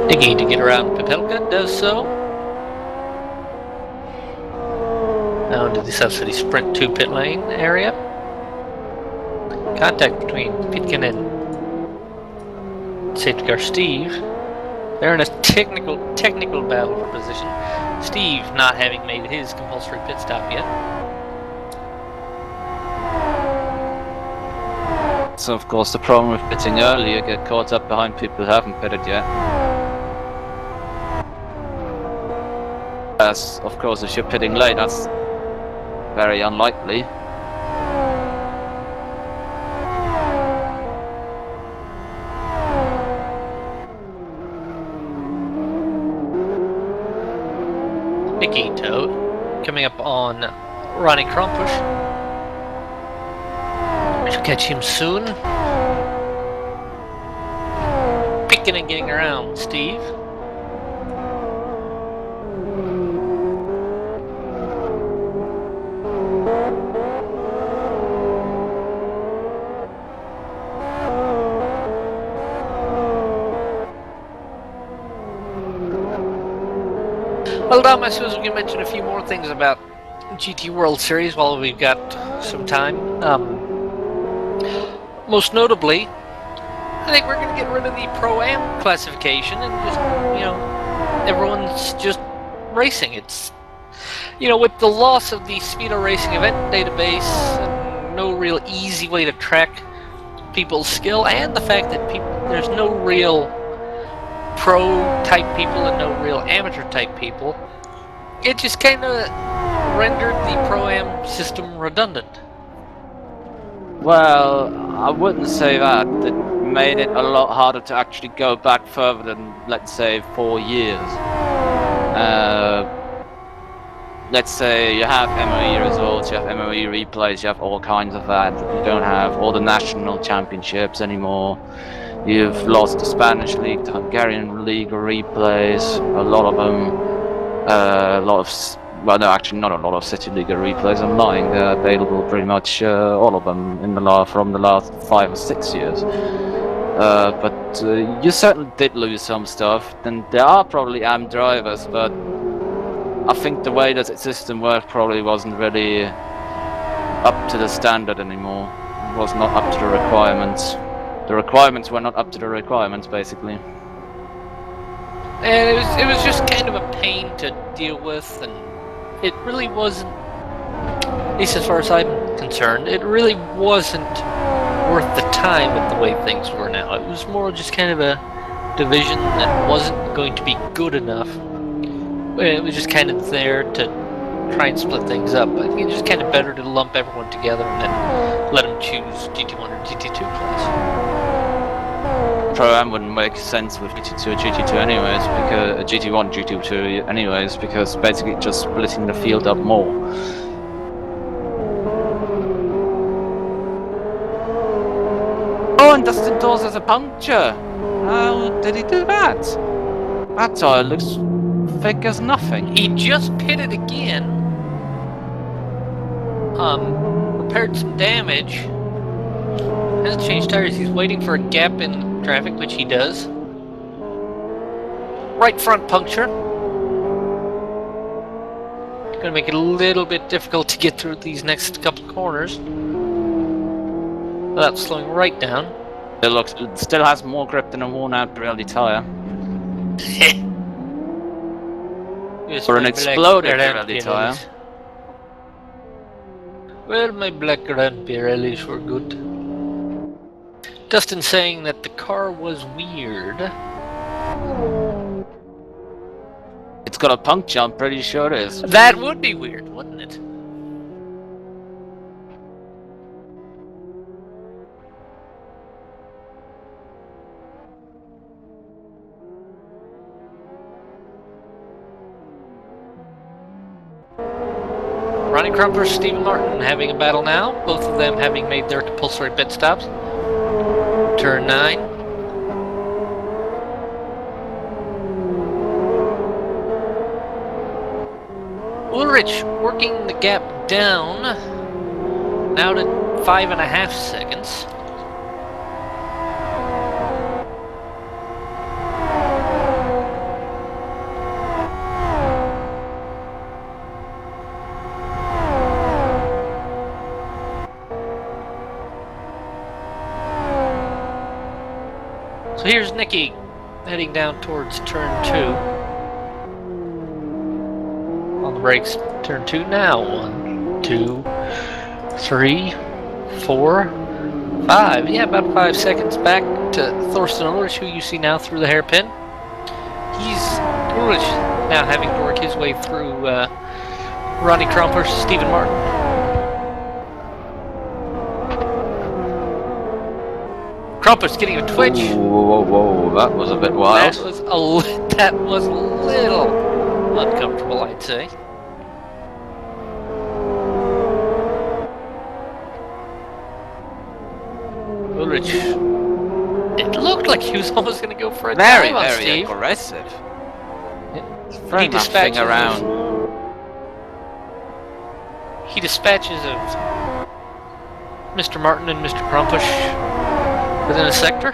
Nikki to get around Pepelka does so. Now into the subsidy sprint 2 pit lane area. Contact between Pitkin and safety car Steve. They're in a technical battle for position. Steve not having made his compulsory pit stop yet. So of course the problem with pitting early, you get caught up behind people who haven't pitted yet. As of course if you're pitting late, that's very unlikely. Nikito coming up on Ronnie Krompush. Should catch him soon. Picking and getting around Steve. Well, Dom, I suppose we can mention a few more things about GT World Series while we've got some time. Most notably, I think we're going to get rid of the Pro-Am classification and just, everyone's just racing. It's, with the loss of the Speedo Racing event database and no real easy way to track people's skill, and the fact that there's no real pro-type people and no real amateur-type people, it just kind of rendered the Pro-Am system redundant. Well, I wouldn't say that. It made it a lot harder to actually go back further than, let's say, 4 years. Let's say you have MOE results, you have MOE replays, you have all kinds of that. You don't have all the national championships anymore. You've lost the Spanish League, the Hungarian League replays, a lot of them, well, no, actually not a lot of City League replays, I'm lying, they're available pretty much all of them from the last 5 or 6 years. But you certainly did lose some stuff, and there are probably AM drivers, but I think the way that the system worked probably wasn't really up to the standard anymore. It was not up to the requirements. The requirements were not up to the requirements, basically. And it was just kind of a pain to deal with, and it really wasn't, at least as far as I'm concerned, it really wasn't worth the time with the way things were now. It was more just kind of a division that wasn't going to be good enough. It was just kind of there to try and split things up. I think it's just kind of better to lump everyone together and then let them choose GT1 or GT2 class. Pro-Am wouldn't make sense with GT2 or GT2 anyways, because GT1, GT2 anyways, because basically just splitting the field up more. Oh, and Dustin Dawes has a puncture! How did he do that? That tire looks thick as nothing. He just pitted again. Repaired some damage. Hasn't changed tires. He's waiting for a gap in traffic, which he does. Right front puncture. Gonna make it a little bit difficult to get through these next couple corners without slowing right down. It still has more grip than a worn-out Pirelli tire. Or an exploded Pirelli tire. Well, my black Grand Pirellis were good. Dustin saying that the car was weird. It's got a puncture, I'm pretty sure it is. That would be weird, wouldn't it? Ronnie Crump versus Stephen Martin having a battle now. Both of them having made their compulsory pit stops. Turn 9. Ulrich working the gap down. Now to 5.5 seconds. So here's Nicky heading down towards turn 2. On the brakes, turn 2 now. 1, 2, 3, 4, 5. Yeah, about 5 seconds back to Thorsten Ulrich, who you see now through the hairpin. Ulrich now having to work his way through Ronnie Crump versus Stephen Martin. Crumpet's getting a twitch. Whoa, that was a bit wild. That was a little uncomfortable, I'd say. Ulrich. It looked like he was almost going to go for a dive on Very Steve. aggressive. He dispatches around. He dispatches of Mr. Martin and Mr. Crumpush within a sector.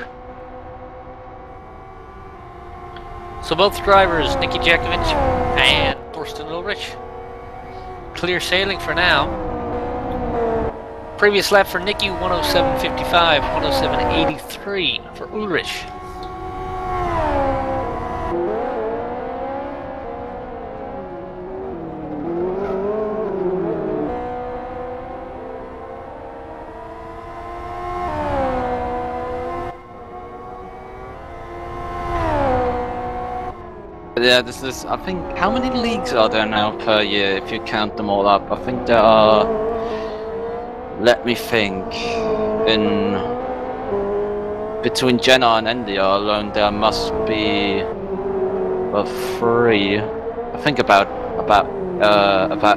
So both drivers, Nicky Jakovic and Thorsten Ulrich, clear sailing for now. Previous lap for Nicky, 107.55, 107.83 for Ulrich. Yeah, this is, I think, how many leagues are there now per year if you count them all up? I think there are, let me think, between Jenna and India alone there must be 3, I think about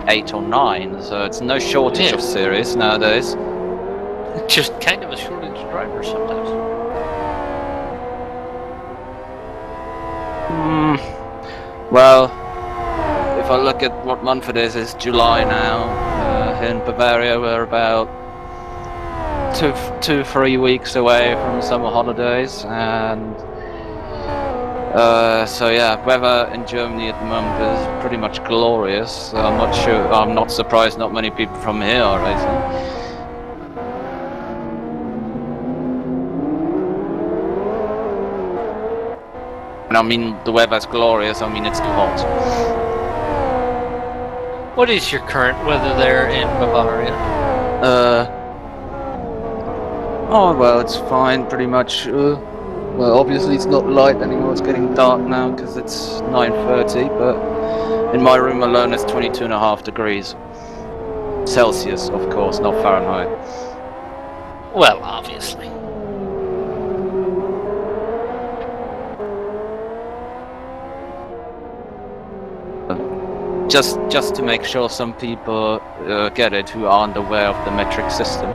8 or 9, so it's no shortage of series nowadays. Just kind of a shortage of drivers sometimes. Well, if I look at what month it is, it's July now. Here in Bavaria, we're about 2-3 weeks away from summer holidays, and so yeah, weather in Germany at the moment is pretty much glorious. So I'm not surprised not many people from here are racing. And I mean, the weather's glorious, I mean it's too hot. What is your current weather there in Bavaria? Oh well, it's fine, pretty much. Well, obviously it's not light anymore, it's getting dark now because it's 9:30, but in my room alone it's 22.5 degrees. Celsius, of course, not Fahrenheit. Well, obviously. Just to make sure some people get it who aren't aware of the metric system.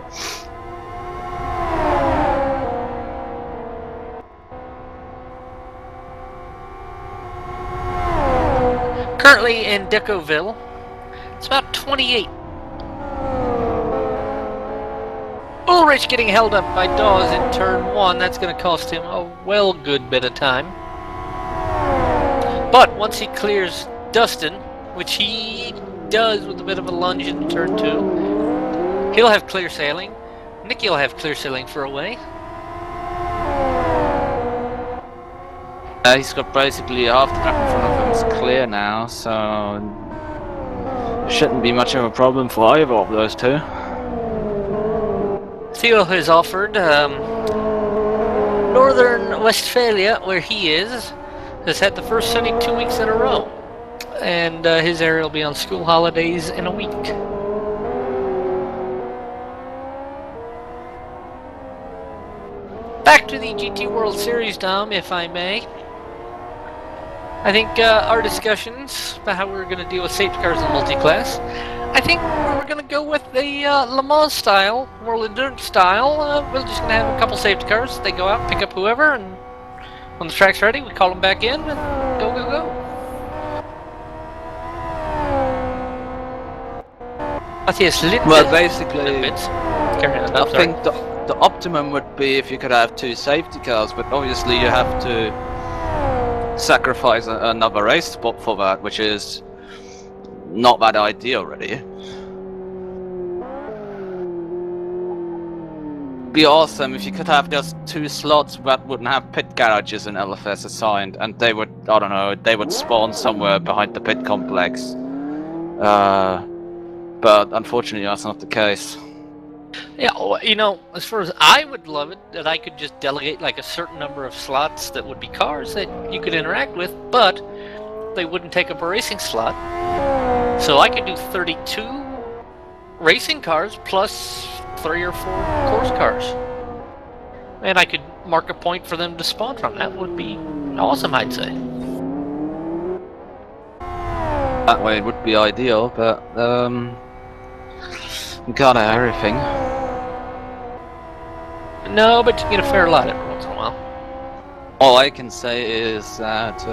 Currently in Decoville, it's about 28. Ulrich getting held up by Dawes in turn 1. That's going to cost him a well good bit of time. But once he clears Dustin, which he does with a bit of a lunge in turn 2, he'll have clear sailing. Nicky will have clear sailing for away. He's got basically half the track in front of him is clear now, so shouldn't be much of a problem for either of those two. Theo has offered Northern Westphalia, where he is, has had the first sunny 2 weeks in a row. And his area will be on school holidays in a week. Back to the GT World Series, Dom, if I may. I think our discussions about how we're going to deal with safety cars in multi-class, I think we're going to go with the Le Mans style, World Endurance style. We're just going to have a couple safety cars. They go out, pick up whoever, and when the track's ready, we call them back in and go, go, go. Matthias Linden. Well, basically, I think the optimum would be if you could have 2 safety cars, but obviously you have to sacrifice another race spot for that, which is not that ideal, really. Be awesome if you could have just 2 slots that wouldn't have pit garages in LFS assigned, and they would, I don't know, they would spawn somewhere behind the pit complex. But unfortunately, that's not the case. Yeah, you know, as far as I would love it, that I could just delegate like a certain number of slots that would be cars that you could interact with, but they wouldn't take up a racing slot. So I could do 32 racing cars plus 3 or 4 course cars. And I could mark a point for them to spawn from. That would be awesome, I'd say. That way it would be ideal, but you can't have everything. No, but you get a fair lot every once in a while. All I can say is that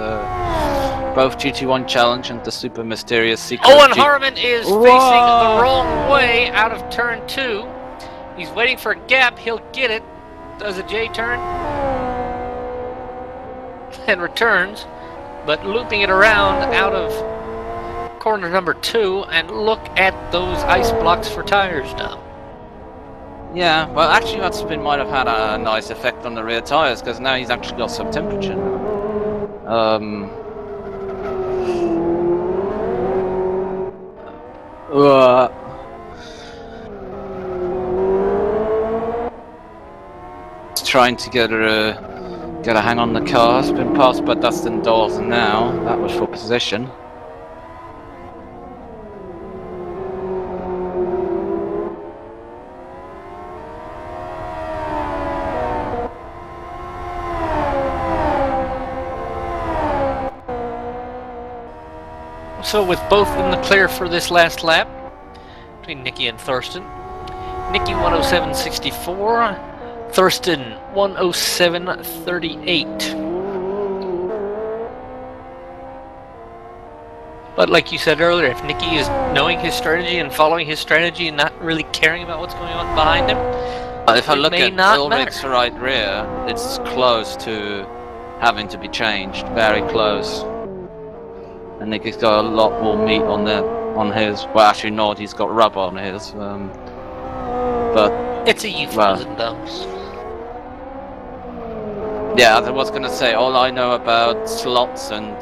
both GT1 Challenge and the super mysterious secret. Owen Harmon is facing the wrong way out of turn 2. He's waiting for a gap. He'll get it. Does a J turn and returns, but looping it around out of corner number 2, and look at those ice blocks for tires now. Yeah, well, actually, that spin might have had a nice effect on the rear tires because now he's actually got some temperature. Trying to get a hang on the car. It's been passed by Dustin Dawson now. That was for position. So with both in the clear for this last lap, between Nicky and Thurston. Nicky 107.64, Thurston 107.38. But like you said earlier, if Nicky is knowing his strategy and following his strategy and not really caring about what's going on behind him, if I look at Ulrich's right rear, it's close to having to be changed, very close. And Nicky's got a lot more meat on his. Well, actually not. He's got rubber on his. But it's a euphemism, though. Yeah, I was gonna say all I know about slots and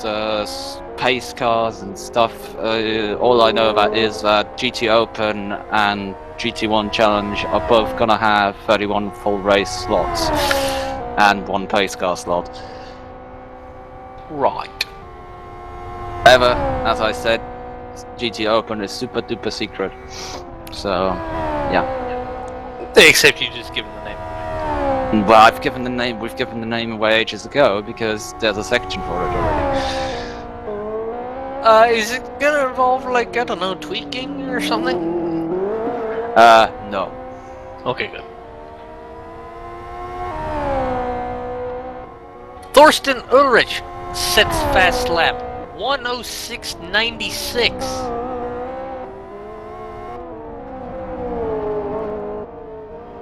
pace cars and stuff. All I know about is that GT Open and GT1 Challenge are both gonna have 31 full race slots and 1 pace car slot. Right. However, as I said, GT Open is super duper secret. So, yeah. Except you just given the name away. Well, we've given the name away ages ago because there's a section for it already. Is it gonna involve, like, I don't know, tweaking or something? No. Okay, good. Thorsten Ulrich sets fast lap. 106.96.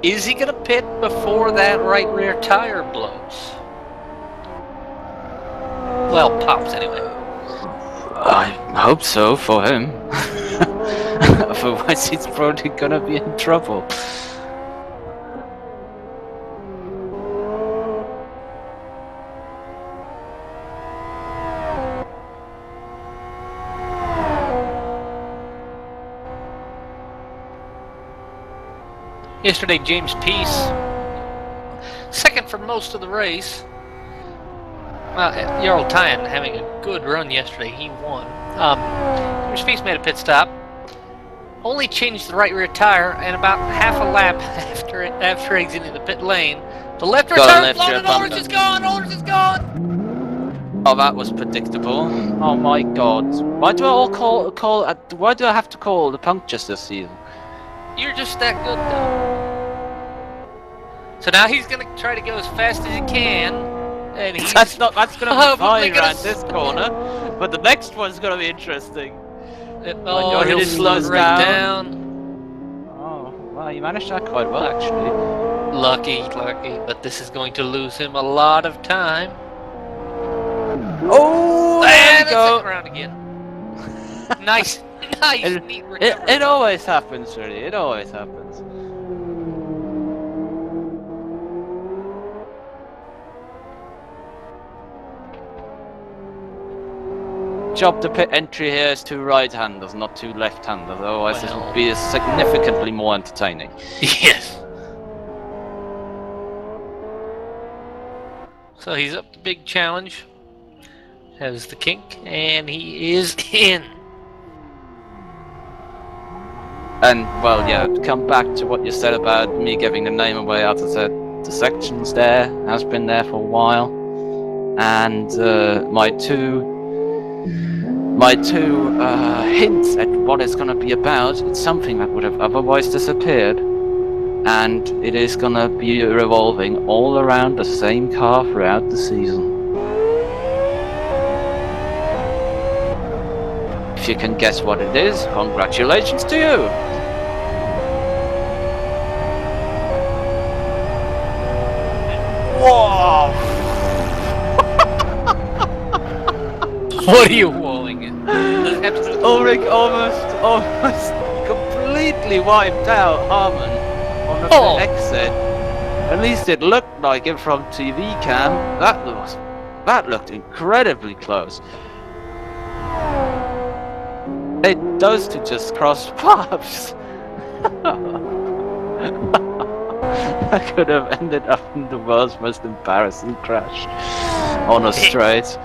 Is he gonna pit before that right rear tire blows? Well, pops anyway. I hope so for him. Otherwise he's probably gonna be in trouble. Yesterday, James Peace, second for most of the race. Well, Jarl Tyan having a good run yesterday. He won. James Peace made a pit stop. Only changed the right rear tire, and about half a lap after exiting the pit lane, the left rear tire floated. Ulrich is gone. Ulrich is gone. Oh, that was predictable. Oh my god. Why do I all why do I have to call the punctures this season? You're just that good, though. So now he's gonna try to go as fast as he can, and he's That's gonna be probably fine gonna around this corner, but the next one's gonna be interesting. Oh, God, he'll it slow slows right down. down. Oh, wow, you managed that quite well, actually. Lucky, but this is going to lose him a lot of time. Oh, there And we go. second round again. Nice, neat recovery. It always happens, really. It always happens. Job the pit entry here is two right-handers, not two left-handers. Otherwise, this would be significantly more entertaining. Yes. So he's up to big challenge. Has the kink, and he is in. And, well, yeah, come back to what you said about me giving the name away. As I said, the section's there, has been there for a while. And my two hints at what it's going to be about, it's something that would have otherwise disappeared. And it is going to be revolving all around the same car throughout the season. If you can guess what it is, congratulations to you! Whoa! What are you walling in? Ulrich almost completely wiped out Harmon on the exit. At least it looked like it from TV cam. That looked incredibly close. Those two just crossed paths. That could have ended up in the world's most embarrassing crash on a straight.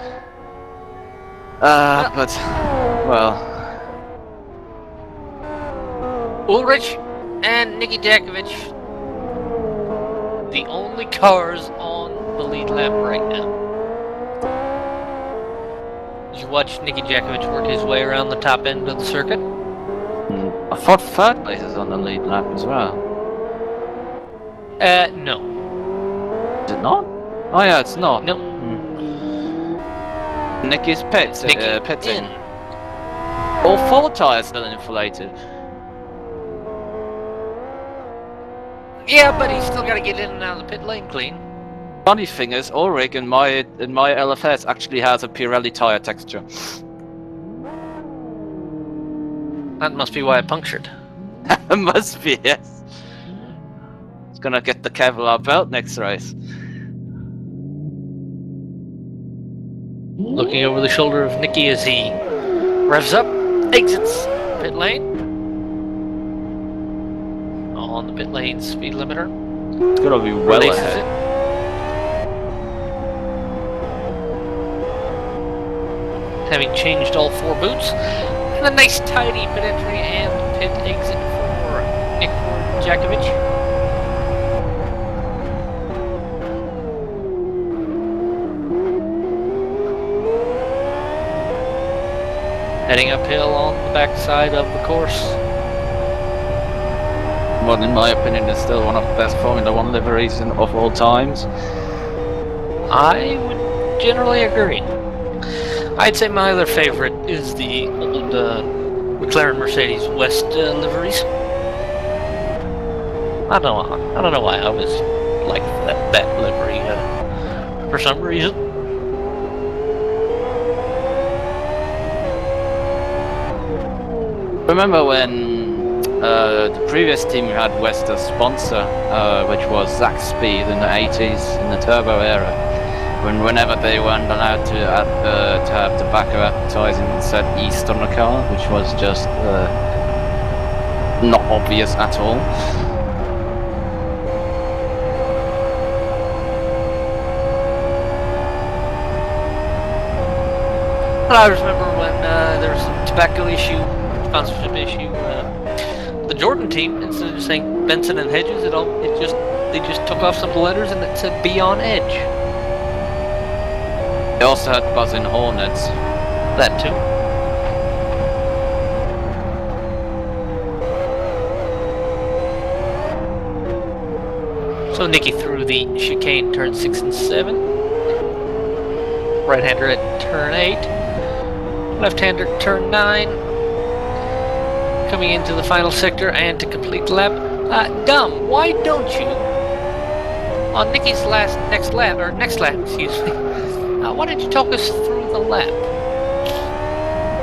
But, well. Ulrich and Nicky Jakovic, the only cars on the lead lap right now. Did you watch Nicky Jakovic work his way around the top end of the circuit? I thought third place is on the lead lap as well. No. Is it not? Oh yeah, it's not. No. Nicky's pitting. In. All four tires still inflated. Yeah, but he's still got to get in and out of the pit lane clean. Funny thing is, Ulrich in my LFS actually has a Pirelli tire texture. That must be why I punctured. It must be, yes. It's gonna get the Kevlar belt next race. Looking over the shoulder of Nicky as he revs up, exits pit lane. On the pit lane speed limiter. It's gonna be well ahead. Having changed all four boots. And a nice tidy pit entry and pit exit for Nick Jakovic. Heading uphill on the backside of the course. What, in my opinion, is still one of the best Formula 1 liveries of all times. I would generally agree. I'd say my other favorite is the old McLaren Mercedes West liveries. I don't know why I always liked that livery for some reason. Remember when the previous team had West as sponsor, which was Zach Speed in the 80s, in the turbo era, whenever they weren't allowed to have tobacco advertising that said East on the car, which was just not obvious at all. But I remember when there was a tobacco issue, sponsorship issue. The Jordan team, instead of saying Benson and Hedges, they just took off some of the letters and it said "Be on Edge." They also had buzzing hornets. That too. So Nicky through the chicane turn 6 and 7. Right-hander at turn 8. Left-hander turn 9. Coming into the final sector and to complete the lap. Dom, why don't you, on Nicky's next lap, excuse me, why don't you talk us through the lap?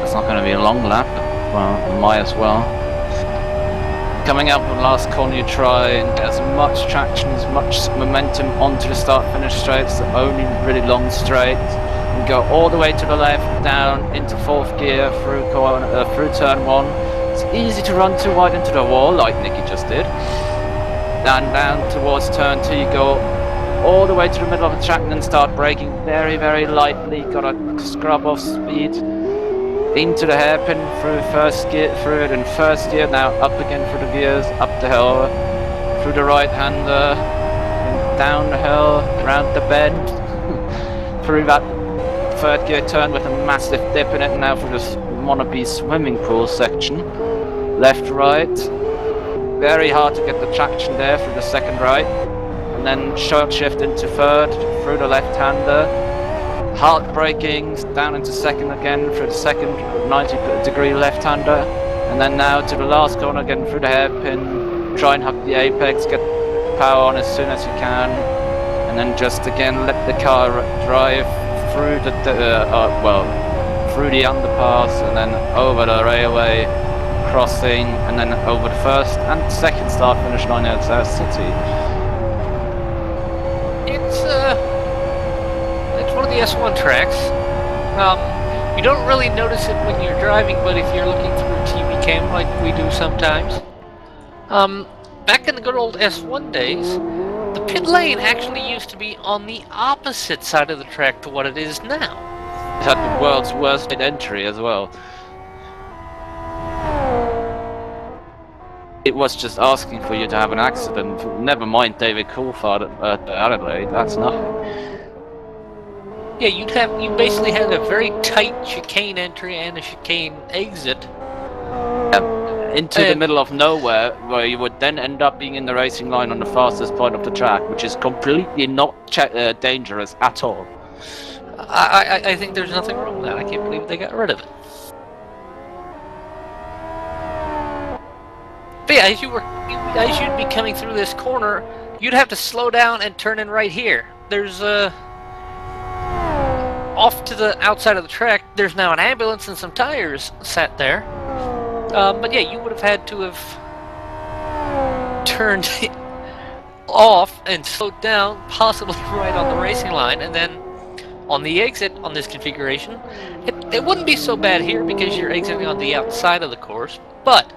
It's not going to be a long lap. Well, might as well. Coming out from the last corner, you try and get as much traction, as much momentum onto the start-finish straight. It's the only really long straight. And go all the way to the left, down into 4th gear through turn 1. It's easy to run too wide into the wall, like Nicky just did. Down towards turn 2, you go all the way to the middle of the track and then start braking very, very lightly. Gotta scrub off speed. Into the hairpin through first gear, through it in first gear, now up again through the gears, up the hill, through the right-hander, down the hill, round the bend, through that 3rd gear turn with a massive dip in it, now through this wannabe swimming pool section, left, right, very hard to get the traction there through the 2nd right, and then short shift into 3rd, through the left-hander, hard braking, down into 2nd again through the 2nd 90-degree left-hander, and then now to the last corner again through the hairpin, try and hug the apex, get power on as soon as you can, and then just again let the car drive through through the underpass and then over the railway crossing and then over the 1st and 2nd start-finish line at South City. It's one of the S1 tracks. You don't really notice it when you're driving, but if you're looking through TV cam like we do sometimes, back in the good old S1 days, the pit lane actually used to be on the opposite side of the track to what it is now. It had the world's worst pit entry as well. It was just asking for you to have an accident. Never mind David Coulthard at Adelaide, that's nothing. Yeah, you basically had a very tight chicane entry and a chicane exit. Into the middle of nowhere, where you would then end up being in the racing line on the fastest point of the track, which is completely not dangerous at all. I think there's nothing wrong with that. I can't believe they got rid of it. But yeah, as you'd be coming through this corner, you'd have to slow down and turn in right here. There's off to the outside of the track, there's now an ambulance and some tires sat there. But yeah, you would have had to have turned off and slowed down, possibly right on the racing line, and then on the exit on this configuration, it wouldn't be so bad here because you're exiting on the outside of the course, but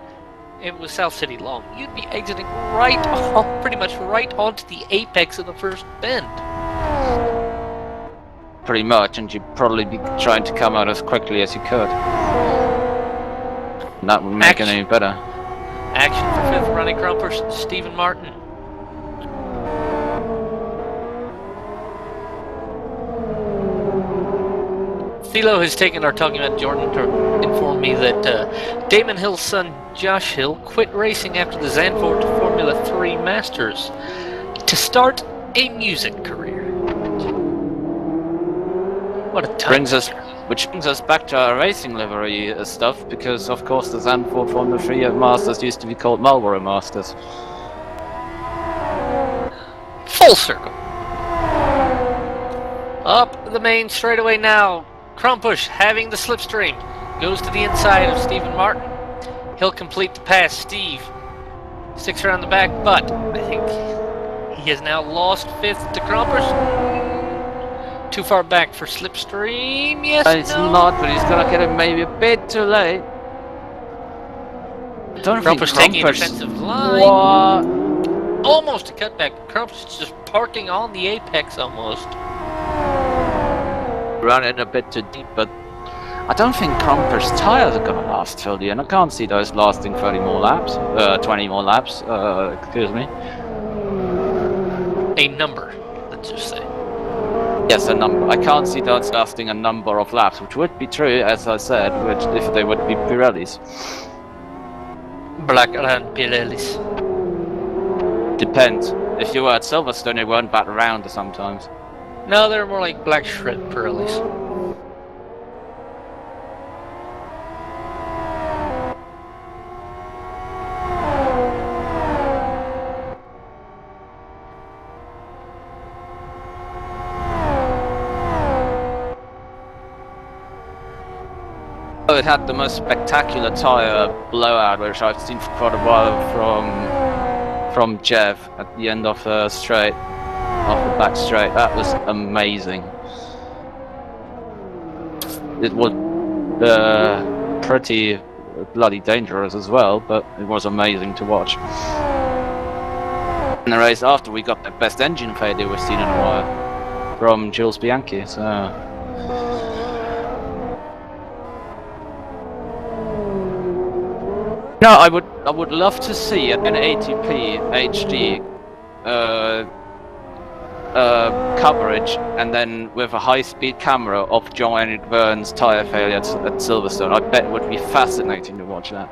it was South City long. You'd be exiting right on, pretty much right onto the apex of the first bend. Pretty much, and you'd probably be trying to come out as quickly as you could. And that would make it any better. Action for 5th running crumper, Stephen Martin. Thilo has taken our Talking About Jordan to inform me that Damon Hill's son Josh Hill quit racing after the Zandvoort Formula 3 Masters to start a music career. What a time. Which brings us back to our racing livery stuff, because of course the Zandvoort Formula 3 Masters used to be called Marlboro Masters. Full circle. Up the main straightaway now. Krumpush having the slipstream. Goes to the inside of Stephen Martin. He'll complete the pass. Steve sticks around the back, but I think he has now lost 5th to Krumpush. Too far back for slipstream. Yes, It's not, but he's gonna get it maybe a bit too late. Krumpush taking a defensive line. What? Almost a cutback. Krumpush is just parking on the apex almost. Running a bit too deep, but I don't think Krumpush's tires are gonna last till the end. I can't see those lasting 30 more laps. 20 more laps. Excuse me. A number, let's just say. Yes, a number. I can't see those lasting a number of laps, which would be true, as I said, if they would be Pirellis. Black around Pirellis. Depends. If you were at Silverstone, you weren't that round sometimes. No, they're more like black shred Pirellis. Oh, it had the most spectacular tyre blowout, which I've seen for quite a while from Jev at the end of the straight, off the back straight. That was amazing. It was pretty bloody dangerous as well, but it was amazing to watch. In the race after, we got the best engine failure we've seen in a while from Jules Bianchi. So. No, I would love to see an ATP HD coverage, and then with a high-speed camera of Jean-Eric Vergne's tyre failure at Silverstone. I bet it would be fascinating to watch that.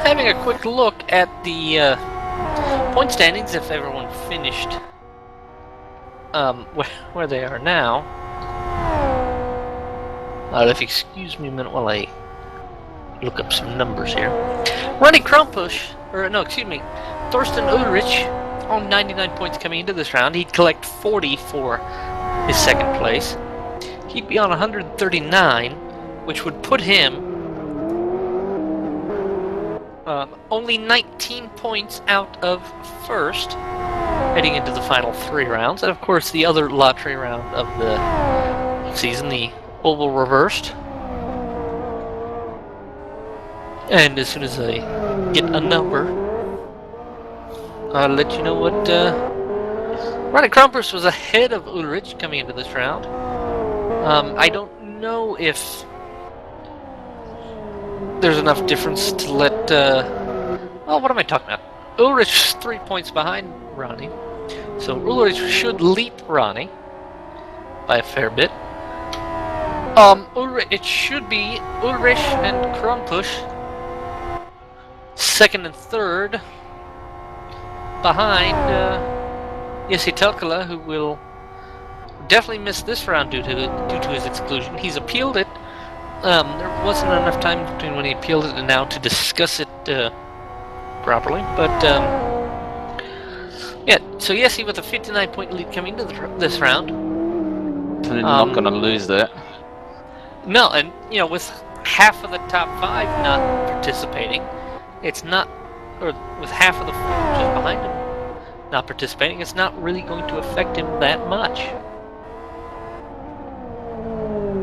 Having a quick look at the point standings, if everyone finished where they are now. If you excuse me a minute while I look up some numbers here. Ronnie Krumpusch, or no, excuse me, Thorsten Ulrich on 99 points coming into this round. He'd collect 40 for his second place. He'd be on 139, which would put him only 19 points out of first, heading into the final 3 rounds. And of course, the other lottery round of the season, the oval reversed. And as soon as I get a number, I'll let you know what. Ronnie Krumpusch was ahead of Ulrich coming into this round. I don't know if there's enough difference to let. Well, what am I talking about? Ulrich's 3 points behind Ronnie, so Ulrich should leap Ronnie by a fair bit. It should be Ulrich and Krumpusch second and third behind Jesse Telkala, who will definitely miss this round due to his exclusion. He's appealed it. There wasn't enough time between when he appealed it and now to discuss it properly, but yeah. So Jesse with a 59-point lead coming into this round. Not gonna lose that. No, and you know, with half of the top 5 not participating, it's not, or with half of the 4 just behind him not participating, it's not really going to affect him that much.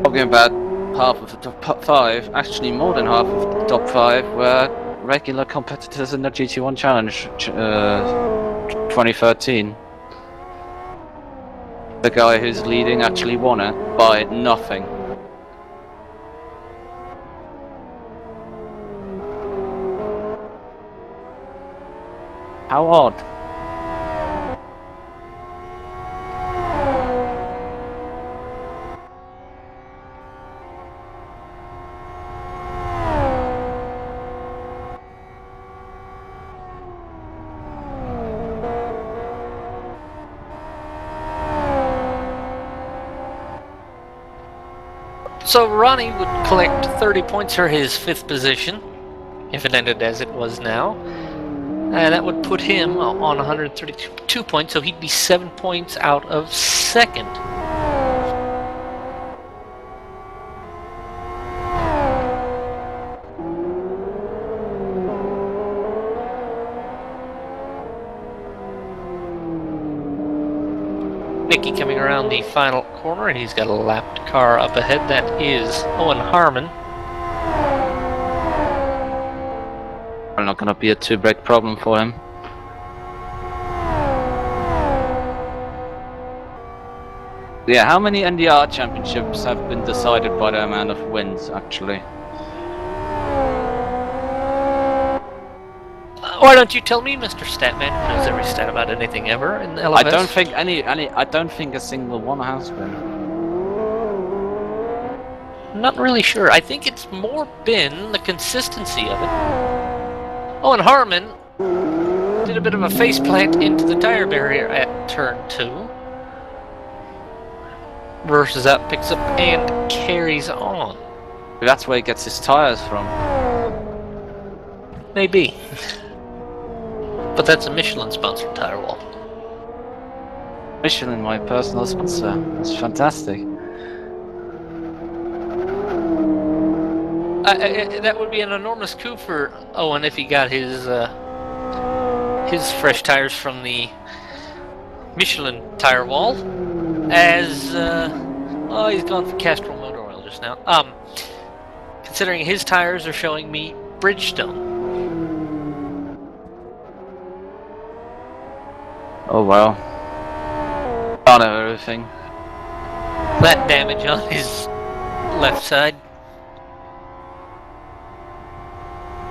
Talking about half of the top 5, actually more than half of the top 5 were regular competitors in the GT1 Challenge 2013. The guy who's leading actually won it by nothing. How odd. So Ronnie would collect 30 points for his 5th position, if it ended as it was now. And that would put him on 132 points, so he'd be 7 points out of second. Nicky coming around the final corner, and he's got a lapped car up ahead. That is Owen Harmon. Not gonna be a 2-brake problem for him. Yeah, how many NDR championships have been decided by the amount of wins, actually? Why don't you tell me, Mr. Statman, who knows every stat about anything ever in LFS? I don't think I don't think a single one has been. Not really sure. I think it's more been the consistency of it. Oh, and Harmon did a bit of a faceplant into the tire barrier at turn 2. Versus out, picks up and carries on. That's where he gets his tires from. Maybe. But that's a Michelin-sponsored tire wall. Michelin, my personal sponsor. That's fantastic. That would be an enormous coup for Owen if he got his fresh tires from the Michelin tire wall. As oh, he's gone for Castrol motor oil just now. Considering his tires are showing me Bridgestone. Oh well. Thought of everything. That damage on his left side.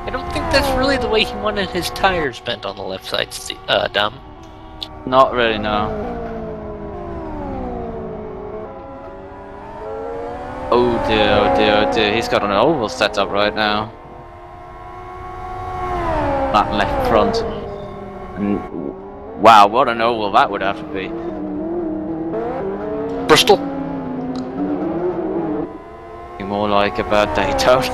I don't think that's really the way he wanted his tires bent on the left side, Dom. Not really, no. Oh dear, oh dear, oh dear. He's got an oval set up right now. That left front. And wow, what an oval that would have to be. Bristol? More like a bad Daytona.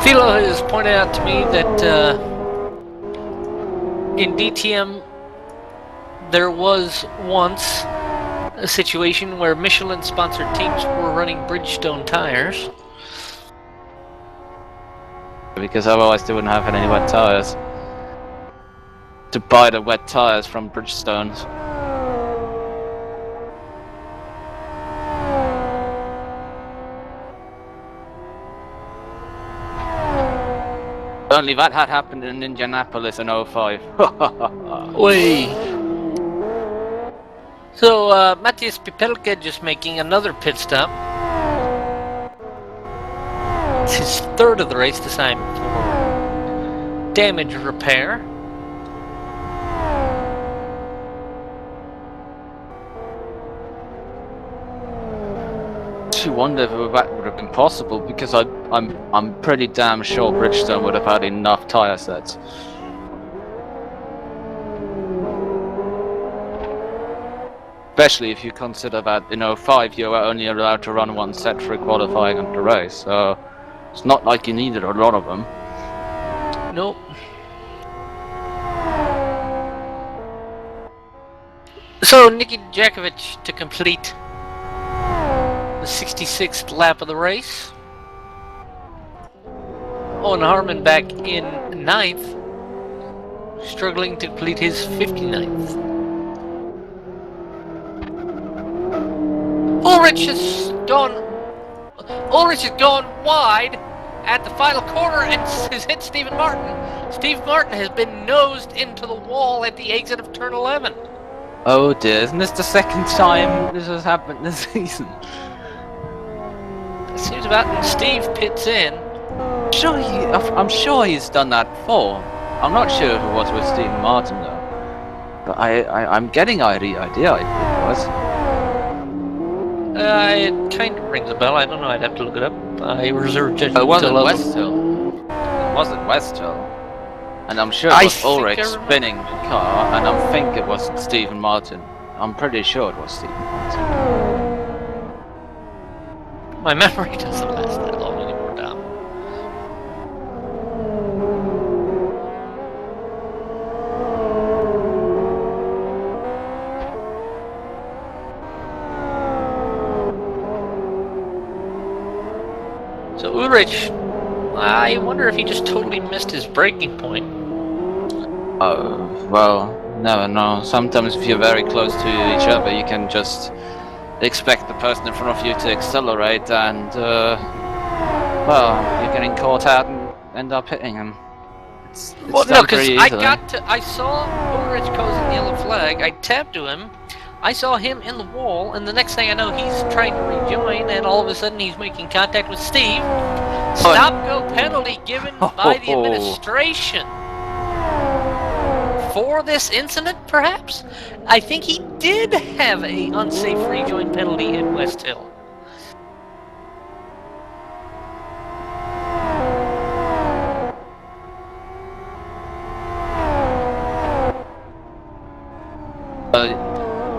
Philo has pointed out to me that in DTM there was once a situation where Michelin-sponsored teams were running Bridgestone tires. Because otherwise they wouldn't have any wet tires. To buy the wet tires from Bridgestones. Only that had happened in Indianapolis in 05. Way. So Matthias Pipelke just making another pit stop. It's his third of the race this time for damage repair. I wonder if that would have been possible, because I'm pretty damn sure Bridgestone would have had enough tire sets. Especially if you consider that in 05 you were only allowed to run one set for qualifying and the race, so it's not like you needed a lot of them. Nope. So Niki Djakovic to complete the 66th lap of the race. Owen Harmon back in 9th, struggling to complete his 59th. Ulrich has gone wide at the final corner and has hit Stephen Martin. Steve Martin has been nosed into the wall at the exit of turn 11. Oh dear, isn't this the second time this has happened this season? Seems about and Steve pits in. I'm sure he's done that before. I'm not sure if it was with Stephen Martin though. But I'm getting the idea it was. It kind of rings a bell. I don't know. I'd have to look it up. I reserve judgment. It wasn't Westhill. It wasn't Westhill. And I'm sure it was Ulrich spinning the car, and I think it was Stephen Martin. I'm pretty sure it was Stephen Martin. My memory doesn't last that long anymore, Dom. So Ulrich, I wonder if he just totally missed his braking point. Oh, well, never know. Sometimes if you're very close to each other, you can just expect the person in front of you to accelerate and, well, you're getting caught out and end up hitting him. It's well, no, because I saw Ulrich causing the yellow flag. I tapped to him, I saw him in the wall, and the next thing I know, he's trying to rejoin, and all of a sudden he's making contact with Steve. Stop-go penalty given by the administration. For this incident, perhaps? I think he did have a unsafe rejoin penalty in West Hill.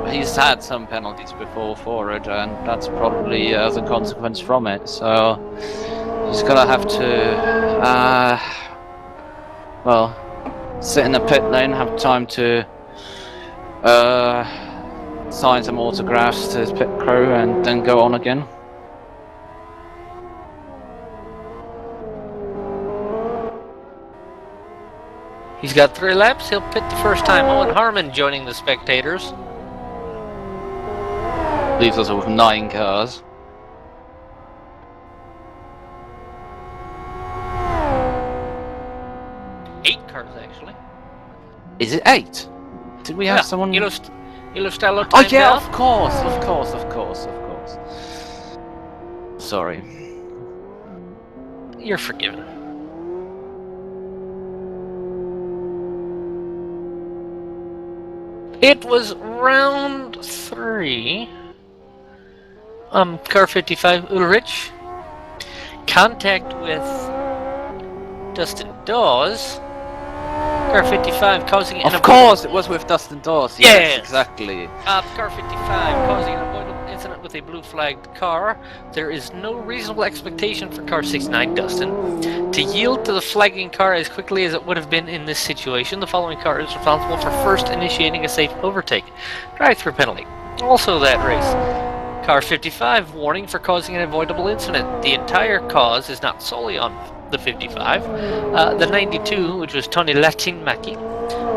He's had some penalties before for it, and that's probably the consequence from it. So he's gonna have to, well, sit in the pit lane, have time to sign some autographs to his pit crew, and then go on again. He's got 3 laps. He'll pit the first time. Owen Harmon joining the spectators. Leaves us with 9 cars. Eight cars, actually. Is it 8? Did we have someone? Yellow Stylo Oh yeah, down. of course. Sorry. You're forgiven. It was round 3. Car 55 Ulrich. Contact with Dustin Dawes. Car 55 causing an Of course, it was with Dustin Dawes. Yes, exactly. Car 55 causing an avoidable incident with a blue flagged car. There is no reasonable expectation for car 69 Dustin to yield to the flagging car as quickly as it would have been in this situation. The following car is responsible for first initiating a safe overtake. Drive-through penalty. Also that race. Car 55 warning for causing an avoidable incident. The entire cause is not solely on the 55. The 92, which was Tony Latinmaki,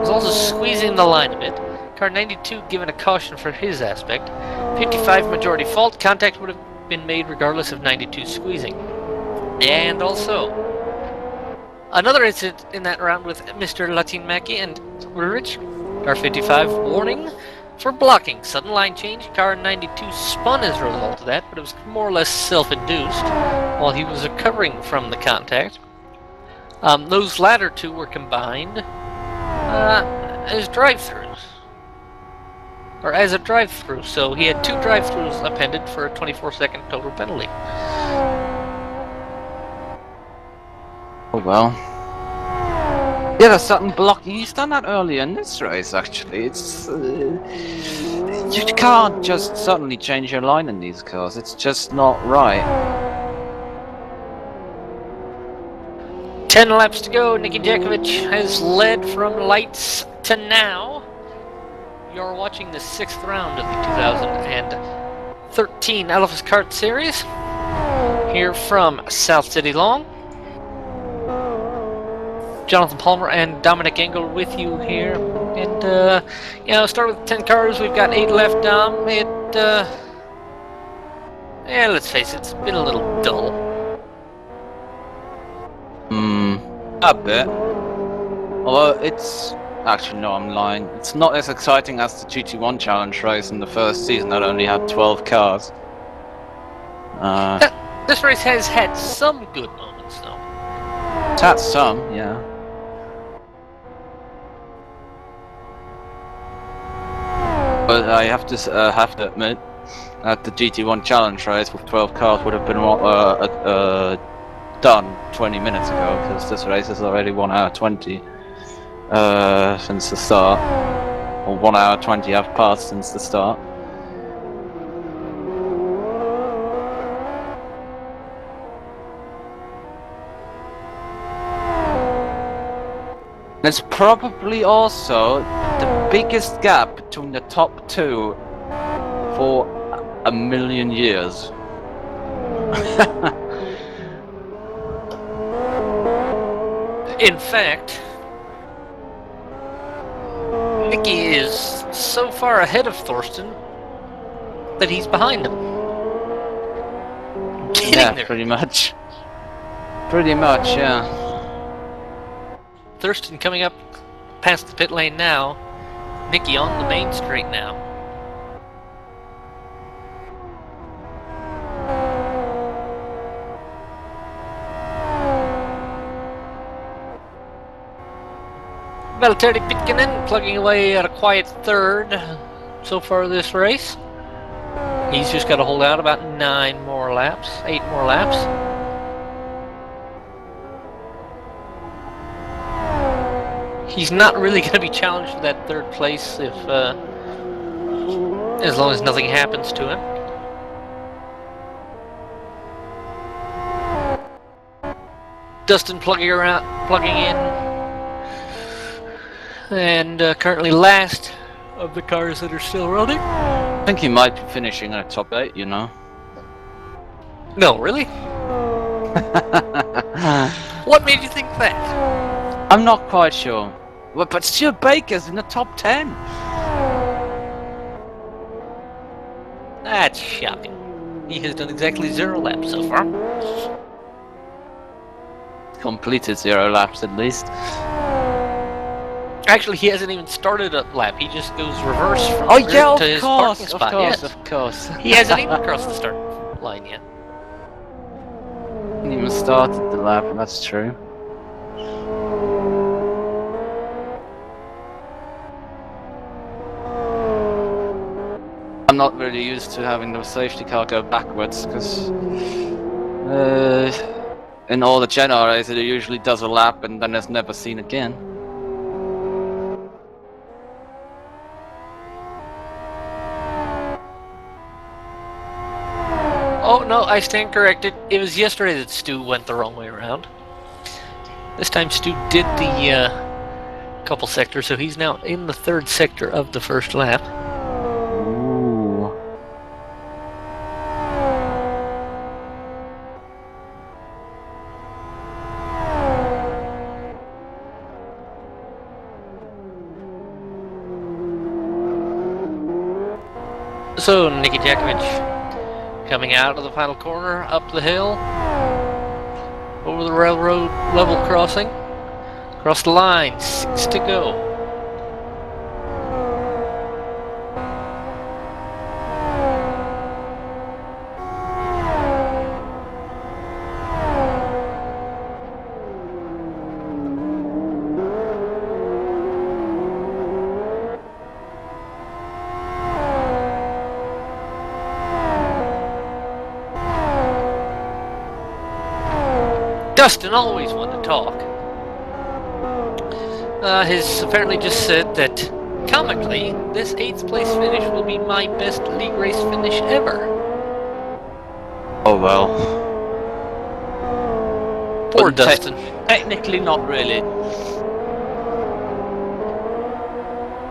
was also squeezing the line a bit. Car 92 given a caution for his aspect. 55 majority fault. Contact would have been made regardless of 92 squeezing. And also, another incident in that round with Mr. Latinmaki and Ulrich. Car 55 warning for blocking. Sudden line change. Car 92 spun as a result of that, but it was more or less self-induced while he was recovering from the contact. Those latter two were combined as drive-throughs. Or as a drive-through, so he had 2 drive-throughs appended for a 24-second total penalty. Oh well. Yeah, there's something blocking. He's done that earlier in this race, actually. It's you can't just suddenly change your line in these cars. It's just not right. 10 laps to go. Niki Djakovic has led from lights to now. You're watching the 6th round of the 2013 LFSCART series here from South City Long. Jonathan Palmer and Dominik Engel with you here, and start with 10 cars. We've got 8 left. Let's face it, it's been a little dull. A bit. Although it's actually no, I'm lying. It's not as exciting as the GT1 Challenge race in the first season that only had 12 cars. This race has had some good moments, though. It's had some, yeah. But I have to admit that the GT1 Challenge race with 12 cars would have been done 20 minutes ago, because this race is already 1 hour 20 since the start, or 1 hour 20 have passed since the start. There's probably also the biggest gap between the top 2 for a million years. In fact, Niki is so far ahead of Thorsten that he's behind him. Yeah, pretty much. Pretty much, yeah. Thurston coming up past the pit lane now. Niki on the main straight now. Valtteri Pitkinen plugging away at a quiet third so far this race. He's just got to hold out about 8 more laps. He's not really going to be challenged for that third place if, as long as nothing happens to him. Dustin plugging in, and currently last of the cars that are still running. I think he might be finishing at top 8, you know. No, really? What made you think that? I'm not quite sure. But Stuart Baker's in the top 10. That's shocking. He has done exactly 0 laps so far. Completed 0 laps at least. Actually, he hasn't even started a lap. He just goes reverse from Oh the grid yeah, to his parking spot. Of course. He hasn't even crossed the start line yet. He even started the lap, that's true. I'm not really used to having the safety car go backwards, because in all the Gen RAs it usually does a lap and then it's never seen again. Oh no, I stand corrected. It was yesterday that Stu went the wrong way around. This time Stu did the couple sectors, so he's now in the 3rd sector of the first lap. Ooh. So Nicky Jakovic coming out of the final corner, up the hill, over the railroad level crossing, across the line, 6 to go. Dustin always wanted to talk. Has apparently just said that, comically, this 8th place finish will be my best league race finish ever. Oh well. Poor But Dustin. Technically not really.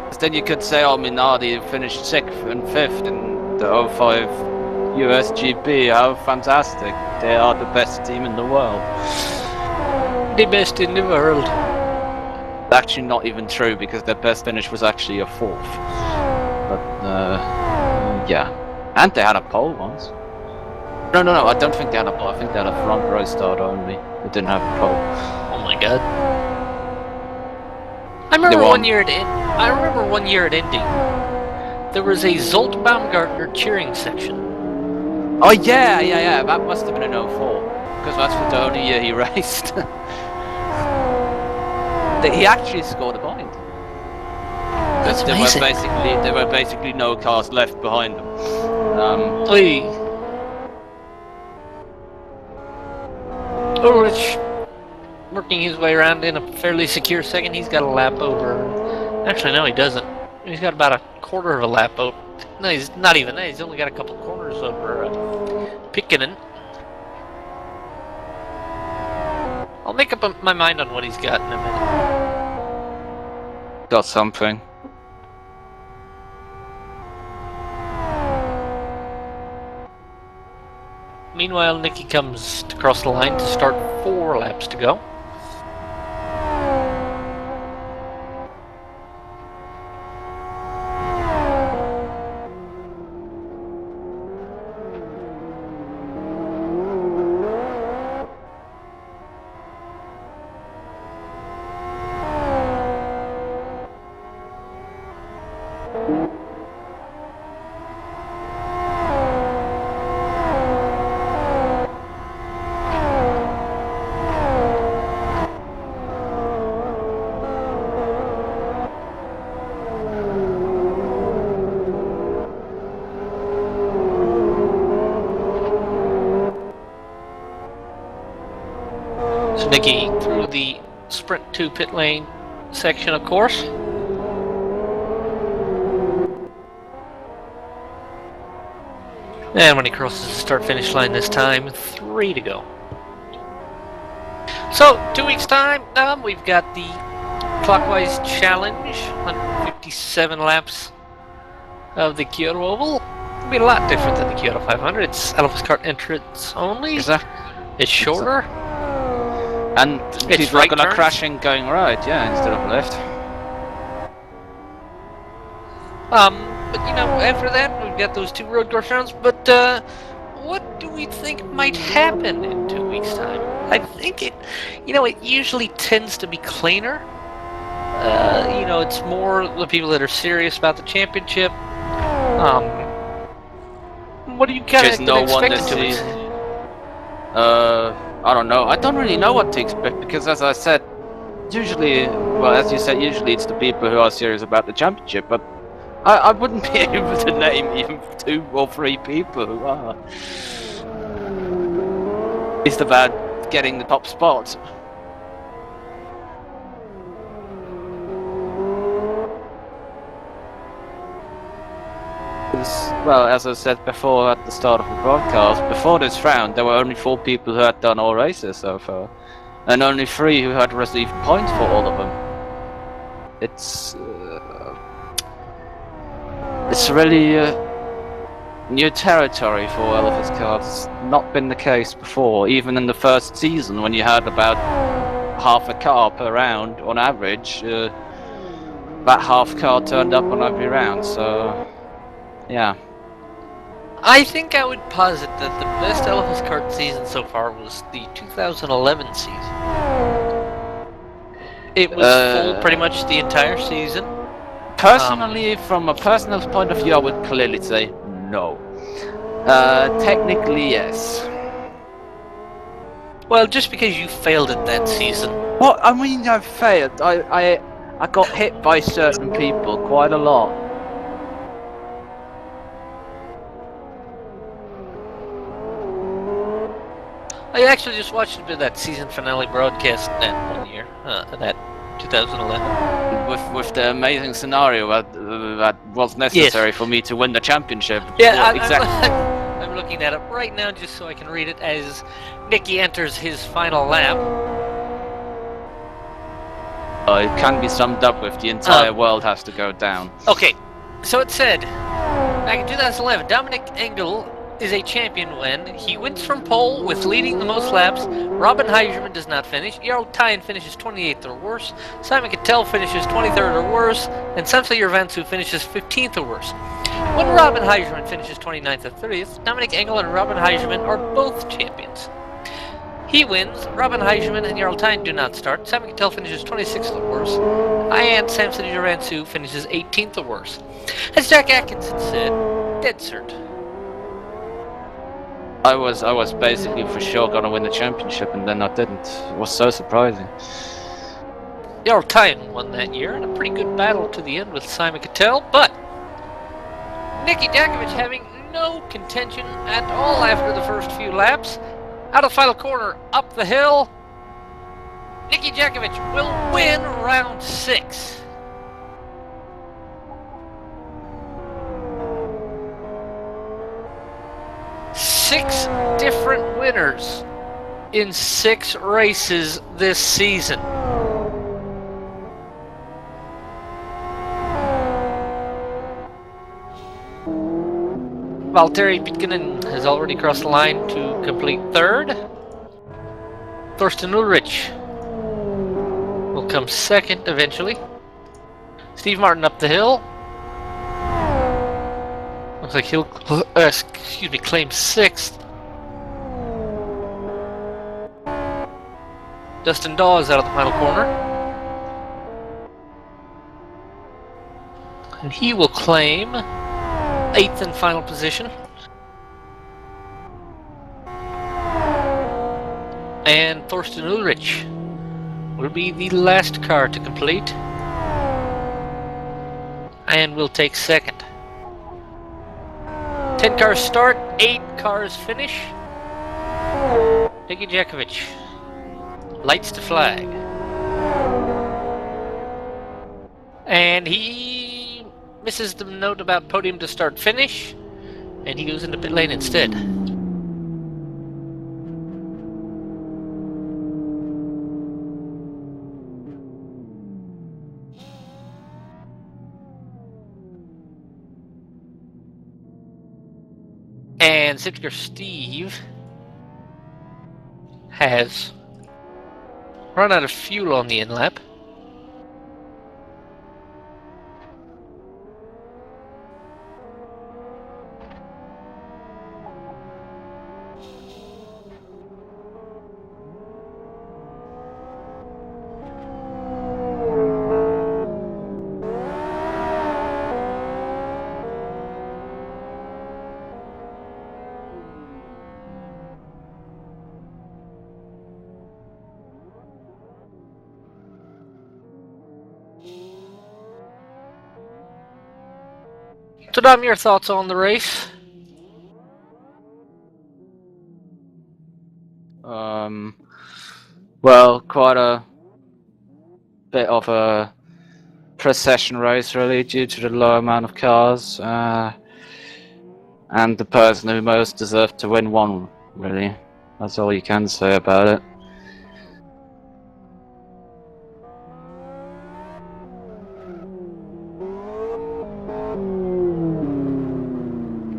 'Cause then you could say, oh, Minardi finished 6th and 5th in the 05 USGP. How fantastic. They are the best team in the world. The best in the world. Actually not even true, because their best finish was actually a 4th. But, yeah. And they had a pole once. No, I don't think they had a pole. I think they had a front row start only. They didn't have a pole. Oh my god. I remember one year at Indy, there was a Zolt Baumgartner cheering section. Oh yeah. That must have been in 04, because that's the only year he raced. He actually scored a point. That's amazing. There were basically no cars left behind him. Ulrich working his way around in a fairly secure second. He's got a lap over. Actually, no, he doesn't. He's got about a quarter of a lap over. No, he's not even that. He's only got a couple corners over Pikkinen. I'll make up my mind on what he's got in a minute. Got something. Meanwhile, Nicky comes to cross the line to start 4 laps to go. So Nicky through the sprint to pit lane section, of course. And when he crosses the start-finish line this time, 3 to go. So, 2 weeks' time, we've got the clockwise challenge, 157 laps of the Kyoto Oval. It'll be a lot different than the Kyoto 500. It's LFSCART entrance only. It's shorter. And people are gonna crashing going right, yeah, instead of left. But you know, after that, we've got those 2 road course rounds. But what do we think might happen in 2 weeks' time? I think it usually tends to be cleaner. It's more the people that are serious about the championship. What do you kind of expect in 2 weeks? I don't know. I don't really know what to expect because, as I said, usually, well, as you said, usually it's the people who are serious about the championship. But I wouldn't be able to name even 2 or 3 people who are. It's about getting the top spot. Well, as I said before at the start of the broadcast, before this round, there were only 4 people who had done all races so far, and only 3 who had received points for all of them. It's really new territory for LFSCART. It's not been the case before, even in the first season when you had about half a car per round on average. That half car turned up on every round, so yeah. I think I would posit that the best LFSCART season so far was the 2011 season. It was full pretty much the entire season. Personally, from a personal point of view, I would clearly say no. Technically, yes. Well, just because you failed at that season. What? I mean, I failed. I got hit by certain people quite a lot. I actually just watched a bit of that season finale broadcast that one year, that 2011. With the amazing scenario that was necessary for me to win the championship. Yeah, well, exactly. I'm looking at it right now just so I can read it as Nicky enters his final lap. It can be summed up with the entire world has to go down. Okay, so it said, back in 2011, Dominik Engel is a champion when he wins from pole with leading the most laps. Robin Heijerman does not finish. Jarl Tyen finishes 28th or worse. Simon Cattell finishes 23rd or worse. And Samson Yervansu finishes 15th or worse. When Robin Heijerman finishes 29th or 30th, Dominik Engel and Robin Heijerman are both champions. He wins. Robin Heijerman and Jarl Tyen do not start. Simon Cattell finishes 26th or worse. And Samson Yervansu finishes 18th or worse. As Jack Atkinson said, dead cert. I was basically for sure gonna win the championship, and then I didn't. It was so surprising. Jarl Tyen won that year in a pretty good battle to the end with Simon Cattell, but Nicky Dakovic having no contention at all after the first few laps. Out of the final corner, up the hill, Nicky Dakovic will win round 6. Six different winners in 6 races this season. Valtteri Pitkanen has already crossed the line to complete 3rd. Thorsten Ulrich will come 2nd eventually. Steve Martin up the hill. Looks like he'll claim 6th. Dustin Daw is out of the final corner. And he will claim 8th and final position. And Thorsten Ulrich will be the last car to complete. And will take 2nd. 10 cars start, 8 cars finish. Nicky Dakovic lights to flag. And he misses the note about podium to start finish, and he goes into pit lane instead. And Sipker Steve has run out of fuel on the in lap. So, Dom, your thoughts on the race? Well, quite a bit of a procession race, really, due to the low amount of cars. And the person who most deserved to win won, really. That's all you can say about it.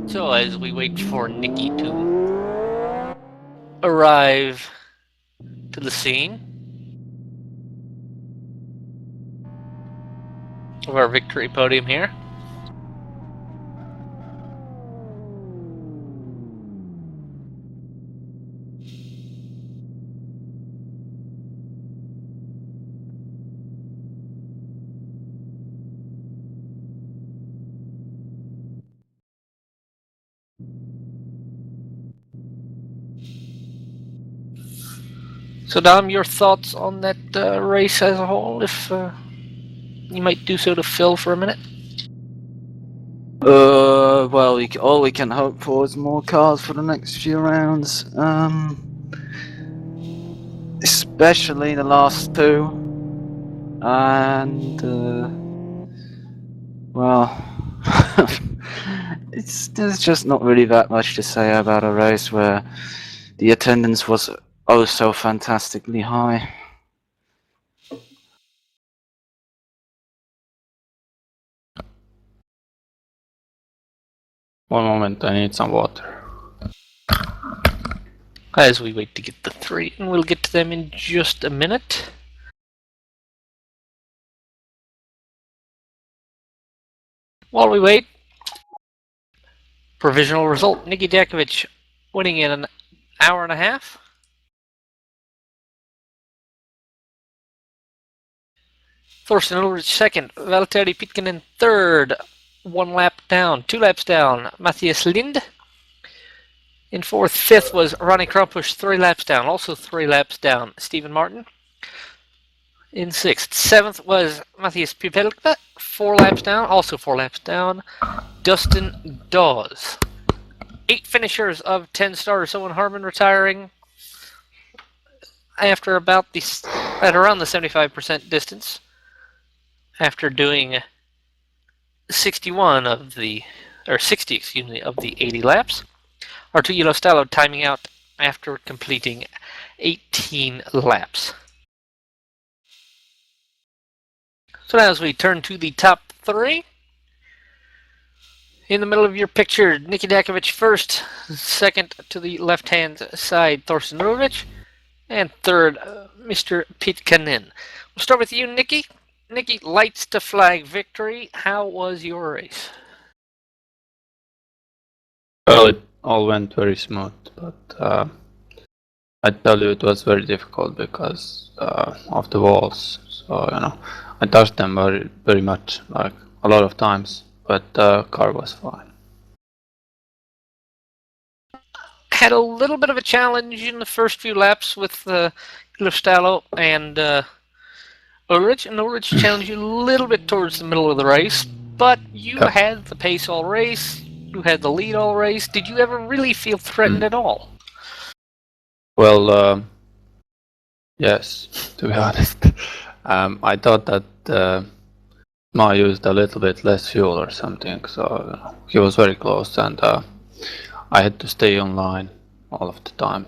So, as we wait for Nikki to arrive to the scene of our victory podium here. So, Dom, your thoughts on that race as a whole, if you might do so to Phil for a minute? Well, all we can hope for is more cars for the next few rounds. Especially the last two. And, well, there's just not really that much to say about a race where the attendance was oh so fantastically high. One moment, I need some water. As we wait to get the three, and we'll get to them in just a minute. While we wait, provisional result, Nikki Dakovic winning in an hour and a half. Thorsten Ulrich second, Valtteri Pitkänen third, 1 lap down, 2 laps down, Matthias Lind. In fourth, fifth was Ronnie Krampusch, 3 laps down, also 3 laps down, Stephen Martin. In sixth, seventh was Matthias Pipelka, 4 laps down, also 4 laps down, Dustin Dawes. 8 finishers of 10 stars, Owen Harmon retiring after about at around the 75% distance, after doing 60 of the 80 laps. Arturo Stallo timing out after completing 18 laps. So now as we turn to the top 3, in the middle of your picture, Nikki Dakovic first, second to the left-hand side, Thorsten Ulrich, and third, Mr. Pitkänen. We'll start with you, Nikki. Nikki, lights to flag victory. How was your race? Well, it all went very smooth, but I tell you it was very difficult because of the walls. So, I touched them very, very much, like a lot of times, but the car was fine. Had a little bit of a challenge in the first few laps with Stallo and Ulrich, and Ulrich challenged you a little bit towards the middle of the race, but you had the pace all race, you had the lead all race. Did you ever really feel threatened at all? Well, Yes, to be honest. I thought that Ma used a little bit less fuel or something, so he was very close, and I had to stay online all of the time.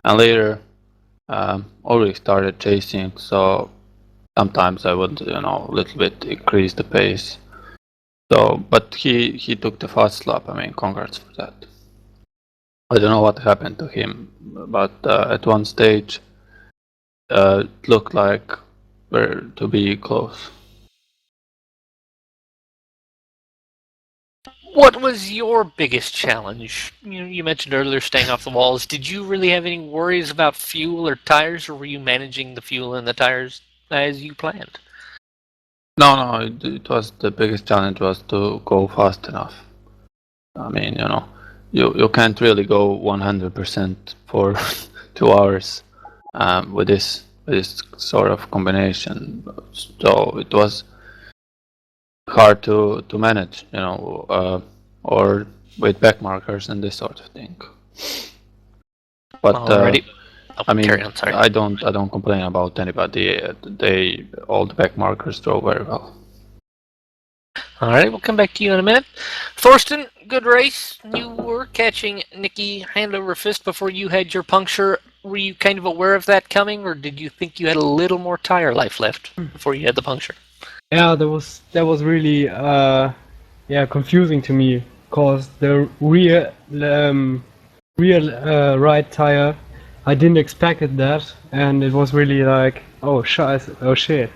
And later, Ulrich started chasing, so sometimes I would, a little bit increase the pace. So, but he took the fast lap. I mean, congrats for that. I don't know what happened to him, but at one stage, it looked like we're to be close. What was your biggest challenge? You mentioned earlier staying off the walls. Did you really have any worries about fuel or tires, or were you managing the fuel and the tires as you planned? No, it was the biggest challenge was to go fast enough. I mean, you can't really go 100% for 2 hours with this sort of combination. So it was hard to manage, or with back markers and this sort of thing. But Alrighty. I mean, Carry on, sorry. I don't complain about anybody. All the back markers drove very well. Alright, we'll come back to you in a minute. Thorsten, good race. You were catching Nikki hand over fist before you had your puncture. Were you kind of aware of that coming, or did you think you had a little more tire life left before you had the puncture? Yeah, that was really confusing to me, because the rear right tire, I didn't expect that, and it was really like, oh shit.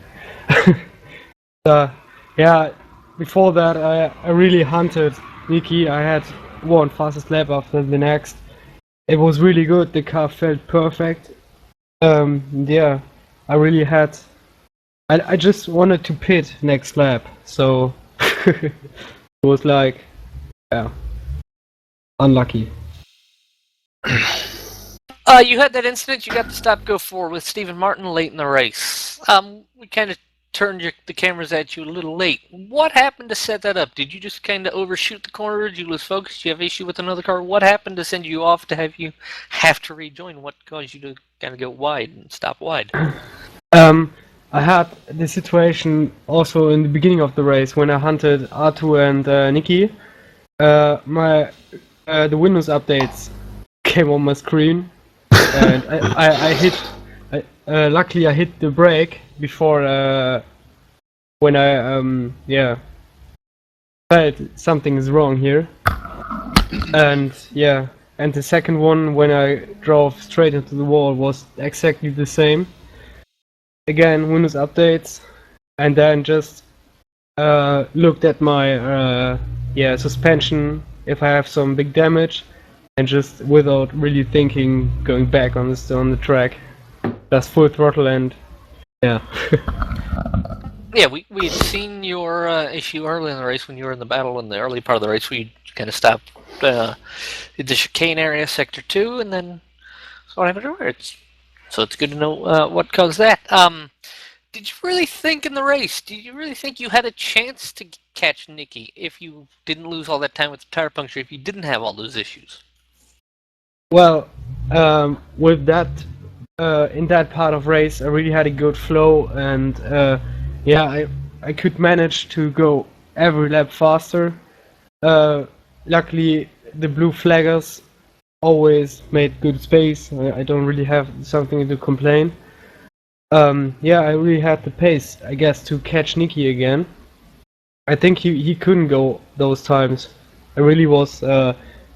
Yeah, before that I really hunted Nikki. I had one fastest lap after the next. It was really good. The car felt perfect. Yeah, I really had. I just wanted to pit next lap, so it was like, yeah, unlucky. You had that incident. You got the stop go forward with Stephen Martin late in the race. We kind of turned the cameras at you a little late. What happened to set that up? Did you just kind of overshoot the corner? Did you lose focus? Did you have issue with another car? What happened to send you off to have you have to rejoin? What caused you to kind of go wide and stop wide? I had the situation also in the beginning of the race when I hunted R2 and Nikki. The Windows updates came on my screen, and I hit. Luckily, I hit the brake before when I felt something is wrong here, and and the second one when I drove straight into the wall was exactly the same. Again, Windows updates, and then just looked at my suspension if I have some big damage, and just without really thinking, going back on the track, just full throttle and yeah. Yeah, we had seen your issue early in the race when you were in the battle in the early part of the race. We kind of stopped in the chicane area, sector 2, and then saw what happened everywhere. So it's good to know what caused that. Did you really think in the race? Did you really think you had a chance to catch Nikki if you didn't lose all that time with the tire puncture? If you didn't have all those issues? Well, with that, in that part of race, I really had a good flow, and I could manage to go every lap faster. Luckily, the blue flaggers always made good space. I don't really have something to complain. I really had the pace, I guess, to catch Nikki again. I think he couldn't go those times. I really was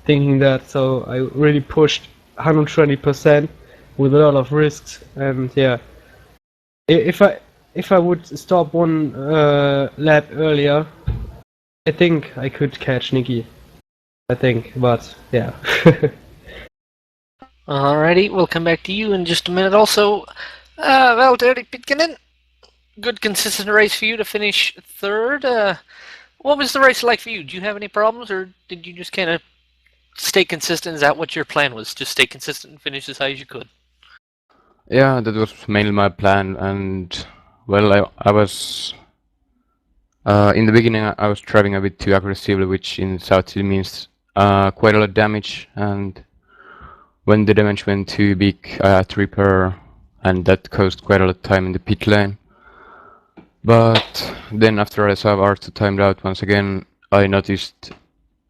thinking that, so I really pushed 120% with a lot of risks, and yeah. If I would stop one lap earlier, I think I could catch Nikki. I think, but yeah. Alrighty, we'll come back to you in just a minute. Also, Valtteri Pitkinen, good consistent race for you to finish third. What was the race like for you? Do you have any problems, or did you just kind of stay consistent? Is that what your plan was? Just stay consistent and finish as high as you could? Yeah, that was mainly my plan, and well, I was in the beginning I was driving a bit too aggressively, which in South City means quite a lot of damage, and when the damage went too big, I had to repair and that caused quite a lot of time in the pit lane. But then after I saw R2 timed out once again, I noticed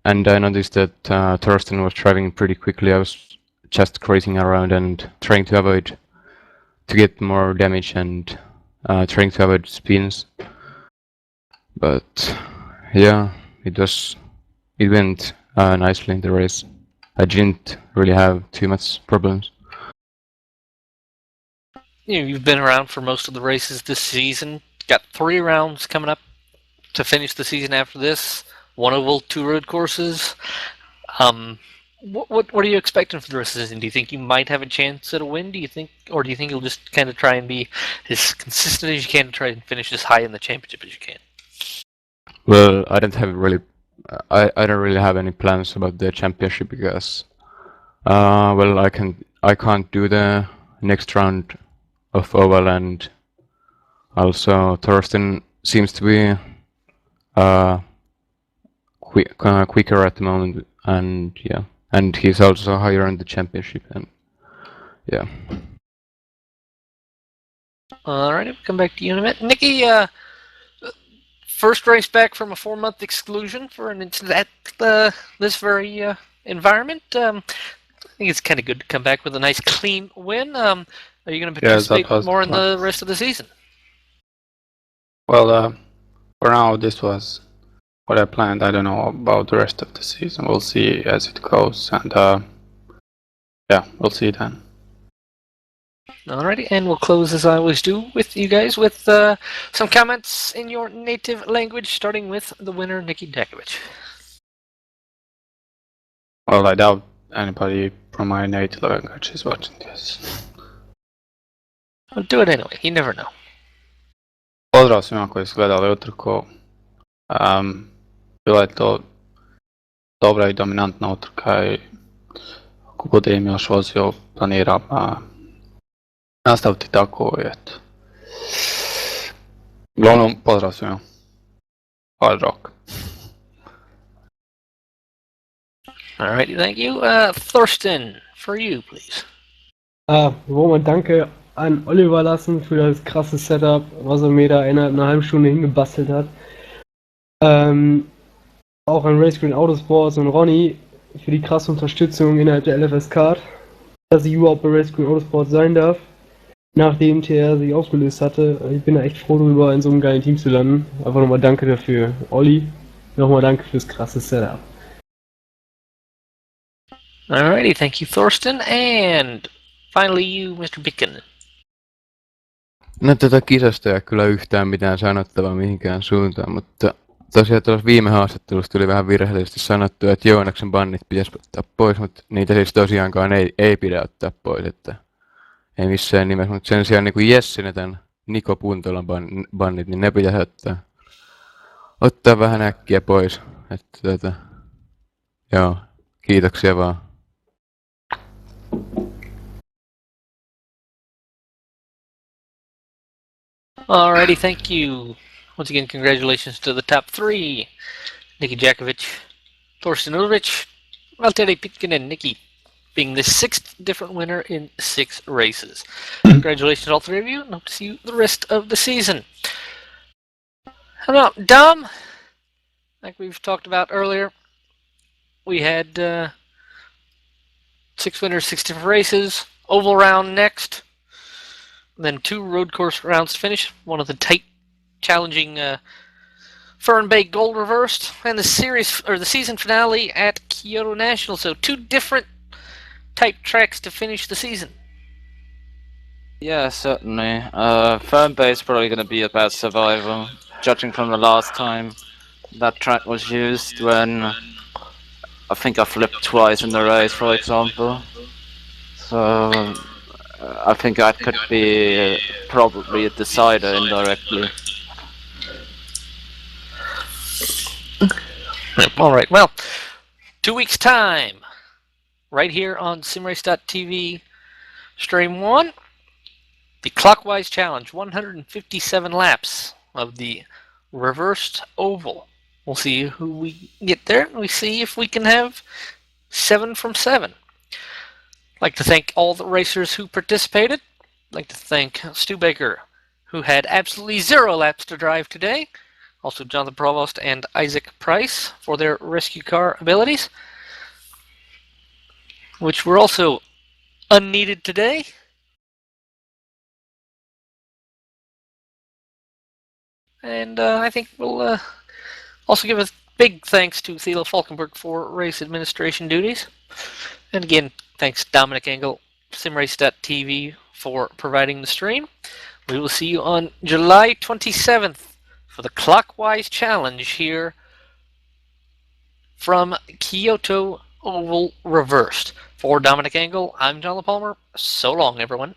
that Thorsten was driving pretty quickly. I was just cruising around and trying to avoid to get more damage and trying to avoid spins. But yeah, it went nicely in the race. I didn't really have too much problems. You've been around for most of the races this season. Got 3 rounds coming up to finish the season after this. 1 oval, 2 road courses. What are you expecting for the rest of the season? Do you think you might have a chance at a win? Do you think you'll just kind of try and be as consistent as you can to try and finish as high in the championship as you can? Well, I don't really have any plans about the championship because, well, I can't do the next round of oval, and also Thorsten seems to be quicker at the moment, and yeah, and he's also higher in the championship, and yeah. Alright, we'll come back to you in a minute. Nikki, first race back from a 4-month exclusion for an incident at this very environment. I think it's kind of good to come back with a nice clean win. Are you going to participate more in the rest of the season? Well, for now, this was what I planned. I don't know about the rest of the season. We'll see as it goes, and yeah, we'll see then. Alrighty, and we'll close as I always do with you guys with some comments in your native language, starting with the winner, Nikki Dakovic. Well, I doubt anybody from my native language is watching this. I'll do it anyway, you never know. Pozdrav svima koji su gledali utrku. Bila je to dobra I dominantna utrka I ako budem još vozio, planiram nastaviti tako I eto. Uglavnom, pozdrav svima. Hard rock. Alrighty, thank you. Thorsten, for you, please. Wir wollen mal Danke an Oliver lassen für das krasse Setup, was er mir da in einer halben Stunde hingebastelt hat. Auch an Racecreen Autosports und Ronny für die krasse Unterstützung innerhalb der LFSCART, dass ich überhaupt bei Racecreen Autosports sein darf, nachdem TR sich aufgelöst hatte. Ich bin da echt froh drüber, in so einem geilen Team zu landen. Einfach nochmal danke dafür. Olli, nochmal danke fürs krasse Setup. Alrighty, thank you, Thorsten. And finally you, Mr. Bicken. No tätä kisasta ei ole kyllä yhtään mitään sanottavaa mihinkään suuntaan, mutta tosiaan tuossa viime haastattelussa tuli vähän virheellisesti sanottu, että Joonaksen bannit pitäisi ottaa pois, mutta niitä siis tosiaankaan ei pidä ottaa pois, että ei missään nimessä, mutta sen sijaan niin kuin Jessen ja tämän Niko Puntolan bannit, niin ne pitäisi ottaa vähän äkkiä pois, että joo, kiitoksia vaan. Alrighty, thank you. Once again, congratulations to the top 3. Nikki Dakovic, Thorsten Ulrich, Valtteri Pitkin, and Nikki being the 6th different winner in 6 races. Congratulations all 3 of you, and hope to see you the rest of the season. How about Dom? Like we've talked about earlier, we had 6 winners, 6 different races. Oval round next. Then 2 road course rounds to finish. One of the tight, challenging Fern Bay Gold reversed, and the season finale at Kyoto National. So 2 different type tracks to finish the season. Yeah, certainly. Fern Bay is probably going to be about survival, judging from the last time that track was used when I think I flipped twice in the race, for example. So I think that could be probably a decider indirectly. Alright, well, 2 weeks' time, right here on simrace.tv, stream 1, the Clockwise Challenge, 157 laps of the reversed oval. We'll see who we get there, and we see if we can have 7 from 7. I'd like to thank all the racers who participated. like to thank Stu Baker, who had absolutely 0 laps to drive today. Also Jonathan Provost and Isaac Price for their rescue car abilities, which were also unneeded today. And I think we'll also give a big thanks to Thilo Falkenberg for race administration duties. And again, thanks Dominik Engel, simrace.tv, for providing the stream. We will see you on July 27th for the Clockwise Challenge here from Kyoto Oval Reversed. For Dominik Engel, I'm John LaPalmer. So long, everyone.